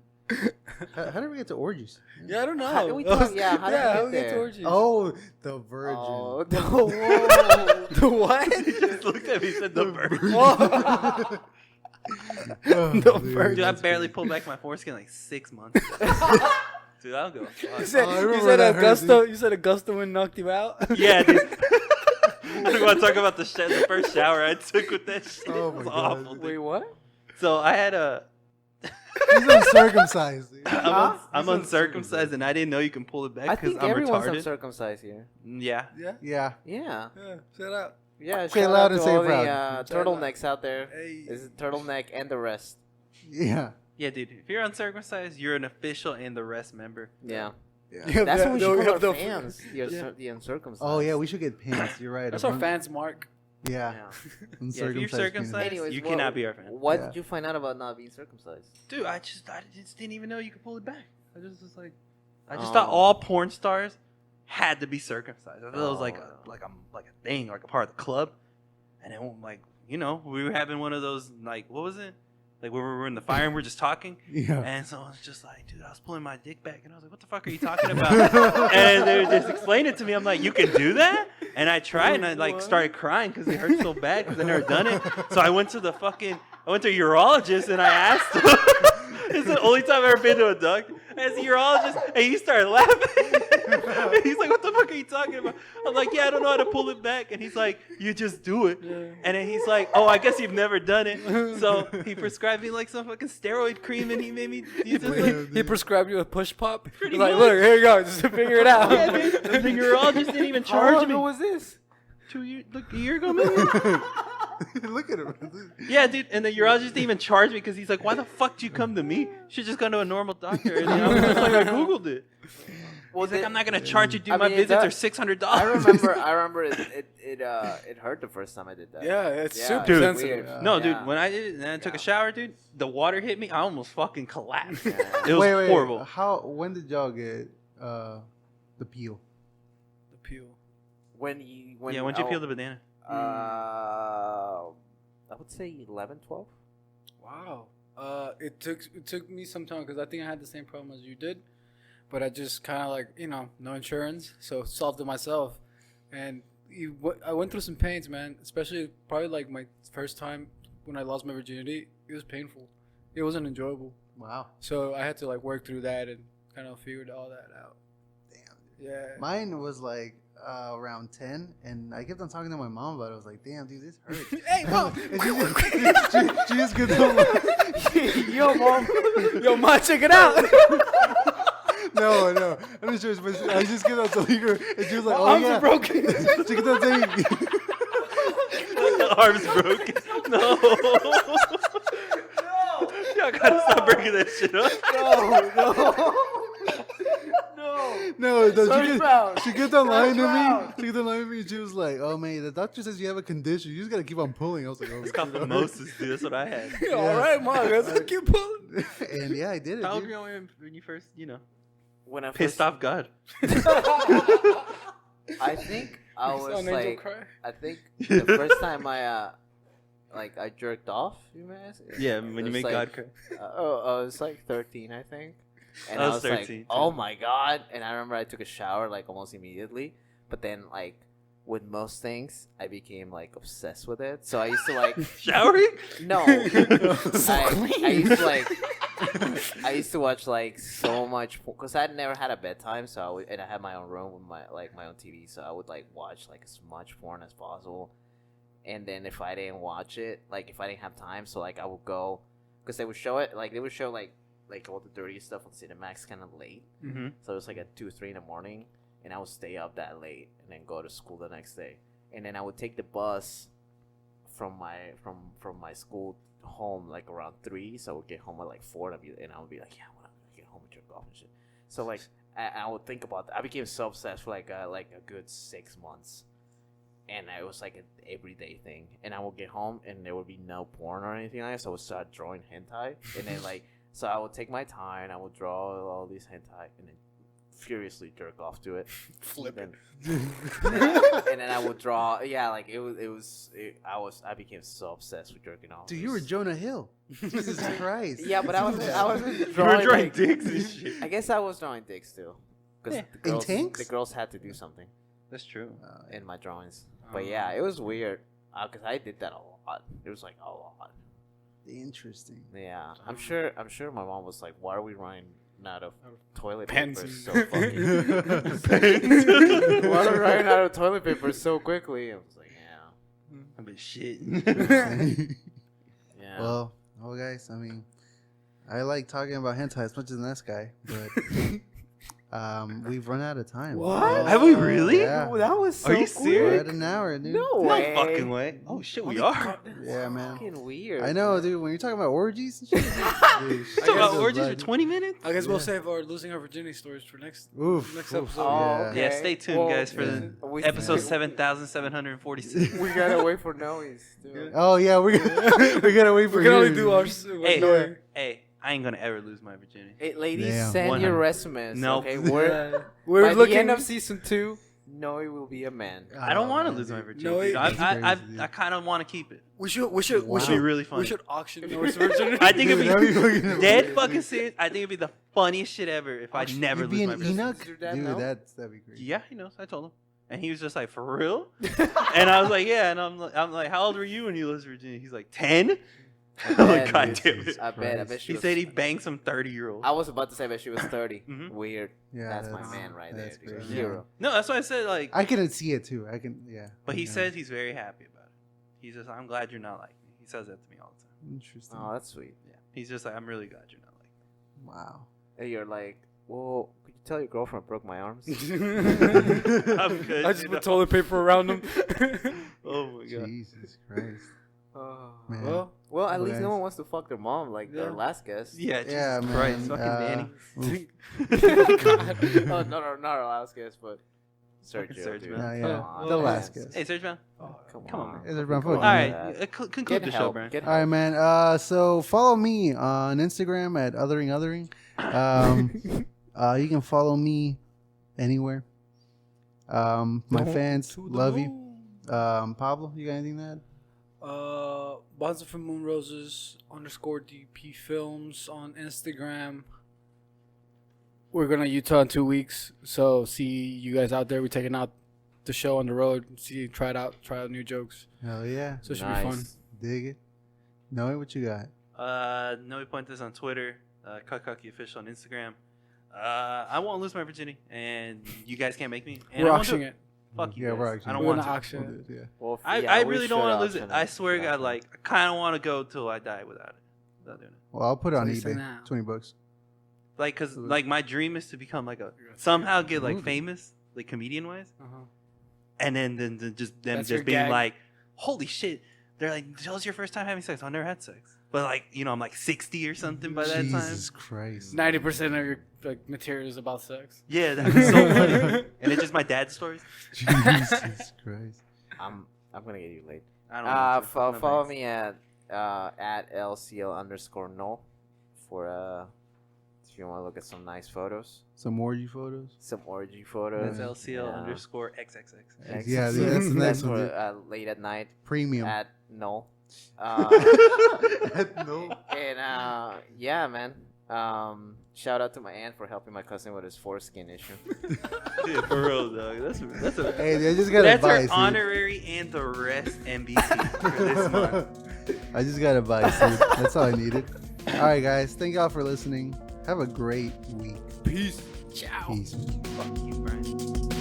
How did we get to orgies? Yeah, I don't know. How did we talk- yeah, how did we get to there? orgies? Oh, the virgin. Oh, whoa. the what? He just looked at me and said, the bird. Oh, The dude, virgin. Dude, I that's barely crazy. pulled back my foreskin like 6 months ago. Dude, I'll go. You said, Oh, I you remember said that hurt, Augusto. You said Augusto when knocked you out. Yeah, dude. I want to talk about the first shower I took with that shit. Oh It was my God. awful, dude. Wait, what? So I had a... He's uncircumcised. Dude. I'm He's uncircumcised, and I didn't know you can pull it back I because think I'm everyone's retarded. uncircumcised here. Yeah. Yeah. Yeah. Yeah. Yeah. Shut up. Yeah, Okay, shout loud out and to say all proud. the turtlenecks out there. Hey. This is turtleneck and the rest. Yeah. Yeah, dude. If you're uncircumcised, you're an official and the rest member. Yeah. Yeah. That's what we should call our the fans. The uncircumcised. Oh yeah, we should get pants. You're right. That's our fans, Mark. Yeah. Yeah. Yeah, if you're Uncircumcised penis. circumcised, Anyways, you what- cannot be our fan. What Yeah. did you find out about not being circumcised? Dude, I just didn't even know you could pull it back. I just was like, I just Oh. thought all porn stars had to be circumcised. I thought it was like Oh. a thing, like a part of the club. And then like, you know, we were having one of those like, what was it? Like when we were in the fire and we were just talking. Yeah. And so I was just like, dude, I was pulling my dick back, and I was like, what the fuck are you talking about? And they were just explaining it to me. I'm like, you can do that? And I tried, and I like started crying because it hurt so bad because I never done it. So I went to a urologist, and I asked him. It's the only time I've ever been to a doctor. As a urologist, and he started laughing. He's like, what the fuck are you talking about? I'm like, yeah, I don't know how to pull it back. And he's like, you just do it. And then he's like, oh, I guess you've never done it. So he prescribed me like some fucking steroid cream, and he made me use it. He prescribed you a push pop. Pretty He's like, much. look, here you go, just figure it out. Yeah, dude. The urologist didn't even How charge long me. ago was this? 2 years, like a year ago, maybe. Look at him. Yeah, dude. And the urologist didn't even charge me because he's like, why the fuck do you come to me? You should just go to a normal doctor. And I was just like, I googled it. Well, He's like, I'm not gonna charge you, dude. I My mean, visits that- are $600. I remember it hurt the first time I did that. Yeah, it's Yeah, super it's sensitive. weird. No, Yeah. dude. When I did it and I took a Yeah. shower, dude, the water hit me. I almost fucking collapsed. Yeah. It was horrible. When did y'all get the peel? The peel. When Once you peel the banana. I would say 11, 12. Wow. It took me some time because I think I had the same problem as you did, but I just kind of like no insurance, so solved it myself, and I went through some pains, man. Especially probably like my first time when I lost my virginity. It was painful. It wasn't enjoyable. Wow. So I had to like work through that and kind of figured all that out. Damn. Yeah. Mine was like around 10, and I kept on talking to my mom about it. I was like, damn, dude, this hurts. Hey, mom. And she just gets on Yo, mom. Yo, mom, check it out. No. I'm not sure. But I just get on telling her, and she was like, My oh, arms yeah. are broken. She kept on saying, The arm's broken. No. Y'all gotta stop breaking that shit up. no, Sorry, Brown. she kept on lying to Brown. me. She kept on lying to me, and she was like, oh, man, the doctor says you have a condition. You just got to keep on pulling. I was like, oh, It's called mimosas, dude. That's what I had. All right, mom. Let's keep pulling. And yeah, I did it. How old dude. were you when you first, When I pissed first, off God? I think I was An angel like, cry. I think the first time I jerked off. You may ask? Yeah, It when you was make like, God cry. I was like 13, I think. And I I was was 13 like, too. oh my god! And I remember I took a shower like almost immediately. But then like with most things, I became like obsessed with it. So I used to like Showering? no. I used to like I used to watch like so much because I'd never had a bedtime, so and I had my own room with my own TV, so I would like watch like as much porn as possible. And then if I didn't watch it, like if I didn't have time, so like I would go because they would show it like all the dirty stuff on Cinemax kind of late. Mm-hmm. So it was like at 2, 3 in the morning, and I would stay up that late and then go to school the next day. And then I would take the bus from my school home like around 3, so I would get home at like 4, and I would be like, yeah, I want to get home and jerk off and shit. So like I would think about that. I became so obsessed for like a good 6 months, and it was like an everyday thing. And I would get home and there would be no porn or anything like that, so I would start drawing hentai, and then like. So I would take my time and I would draw all these hentai and then furiously jerk off to it. Flip it. And then I would draw. Yeah, like I became so obsessed with jerking off. Dude, It you were was- Jonah Hill. Jesus Christ. Yeah, but I was You drawing, were drawing like- dicks and shit. I guess I was drawing dicks too, because Yeah. the girls, tanks? the girls had to do something That's true. in my drawings. But yeah, it was weird because I did that a lot. It was like a lot. Interesting. Yeah, I'm sure my mom was like, "Why are we running out of toilet Pens. paper so fucking? Why are we running out of toilet paper so quickly?" I was like, "Yeah, I've been shit. yeah." Well, guys, I mean, I like talking about hentai as much as this guy, but we've run out of time. What? Have we really? Yeah. Oh, that was so Are you quick. We're serious? at an hour, dude. No No way. fucking way. Oh shit, we are. Yeah, man. Fucking weird. I know, dude. When you're talking about orgies and shit, dude, Talk about orgies for 20 minutes? I guess we'll Yeah. save our losing our virginity stories for next Oof. next oof. episode. Oh, Yeah. okay. Yeah, stay tuned, Well, guys, for yeah. We- episode we- 7746. We gotta wait for noise. Dude. Oh yeah, we gotta wait for. We can only you. do our. Hey, hey, I ain't gonna ever lose my virginity. Hey, ladies, Damn. send your 100. resumes. Nope. Okay, We're by looking. the end of season 2, Noe will be a man. I don't want to Oh, lose my dude. virginity. No, dude. it's I kind of want to keep it. we should. Wow. It'd be really funny. We should auction Noah's virginity. I think Dude, it'd that'd be be fucking dead amazing. fucking serious. I think it'd be the funniest shit ever if I never You'd lose be my an virginity. Enoch, Does your dad dude. know? That'd be great. Yeah, he knows. I told him, and he was just like, "For real?" And I was like, "Yeah." And I'm like, "How old were you when you lost your virginity?" He's like, 10. Oh, bet, God Jesus damn it. I bet Christ. she He was, said he banged some 30-year-old. I was about to say that she was 30. Mhm. Weird. Yeah, that's my man right there. that's Dude. crazy. Hero. No, that's why I said like. I can see it too. I can, yeah. But he Yeah. says he's very happy about it. He's just, I'm glad you're not like me. He says that to me all the time. Interesting. Oh, that's sweet. Yeah. He's just like, I'm really glad you're not like Wow. And you're like, well, could you tell your girlfriend I broke my arms? I'm good. I just you put know? toilet paper around him. Oh my god. Jesus Christ. Oh. Man. Well, at Well, least no guys. one wants to fuck their mom like Yeah. our last guest. Yeah, Jesus Yeah, Christ. man. Fucking Oof. Danny. Oh, not our last guest, but Fucking Sergio. Serge, dude. man. Yeah, Come yeah. on, The man. last guest. Hey, Serge, man. Come Come on, on. man. Is it Brown Come Foot? on, All right, man. conclude Get the show, help. Brian. Get All right, help. man. So follow me on Instagram at othering. You can follow me anywhere. My fans love you. Pablo, you got anything to add? Bonza from Moon Roses _DP Films on Instagram. We're gonna Utah in 2 weeks, so see you guys out there. We're taking out the show on the road. Try out new jokes. Hell yeah. So it should be fun. Nice. Dig it. Know it. What you got? Noe Puentes on Twitter. Kakaki Official on Instagram. I won't lose my virginity, and you guys can't make me. And We're I won't do auctioning it. Fuck you Yeah, guys. we're auctioning I don't We're want gonna to. auction it. Yeah. Well, I yeah, we really don't should want to lose it. auction I swear to Yeah. God, like, I kind of want to go till I die without it. Without doing it. Well, I'll put it on So you say eBay. now. $20. Like, cause like my dream is to become like a somehow get like Movie. famous, like comedian wise, Uh-huh. and then just them That's your just being gag? like, holy shit. They're like, tell us your first time having sex. I've never had sex. But like, you know, I'm like 60 or something by that time. Jesus Christ. 90% of your material is about sex. Yeah, that'd be so funny. And it's just my dad's stories. Jesus Christ. I'm gonna get you late. I don't know. Follow me at LCL_no for if you want to look at some nice photos, Some orgy photos? some orgy photos. That's LCL Yeah. _XXX. Yeah, dude, that's the next for, one. late at night Premium. at no. No. And yeah, man. Shout out to my aunt for helping my cousin with his foreskin issue. Dude, for real, dog. That's a Hey, I just got that's our advice. dude. honorary and the rest MBC for this month. I just got advice, dude. That's all I needed. All right, guys. Thank y'all for listening. Have a great week. Peace. Ciao. Peace. Fuck you, Brian.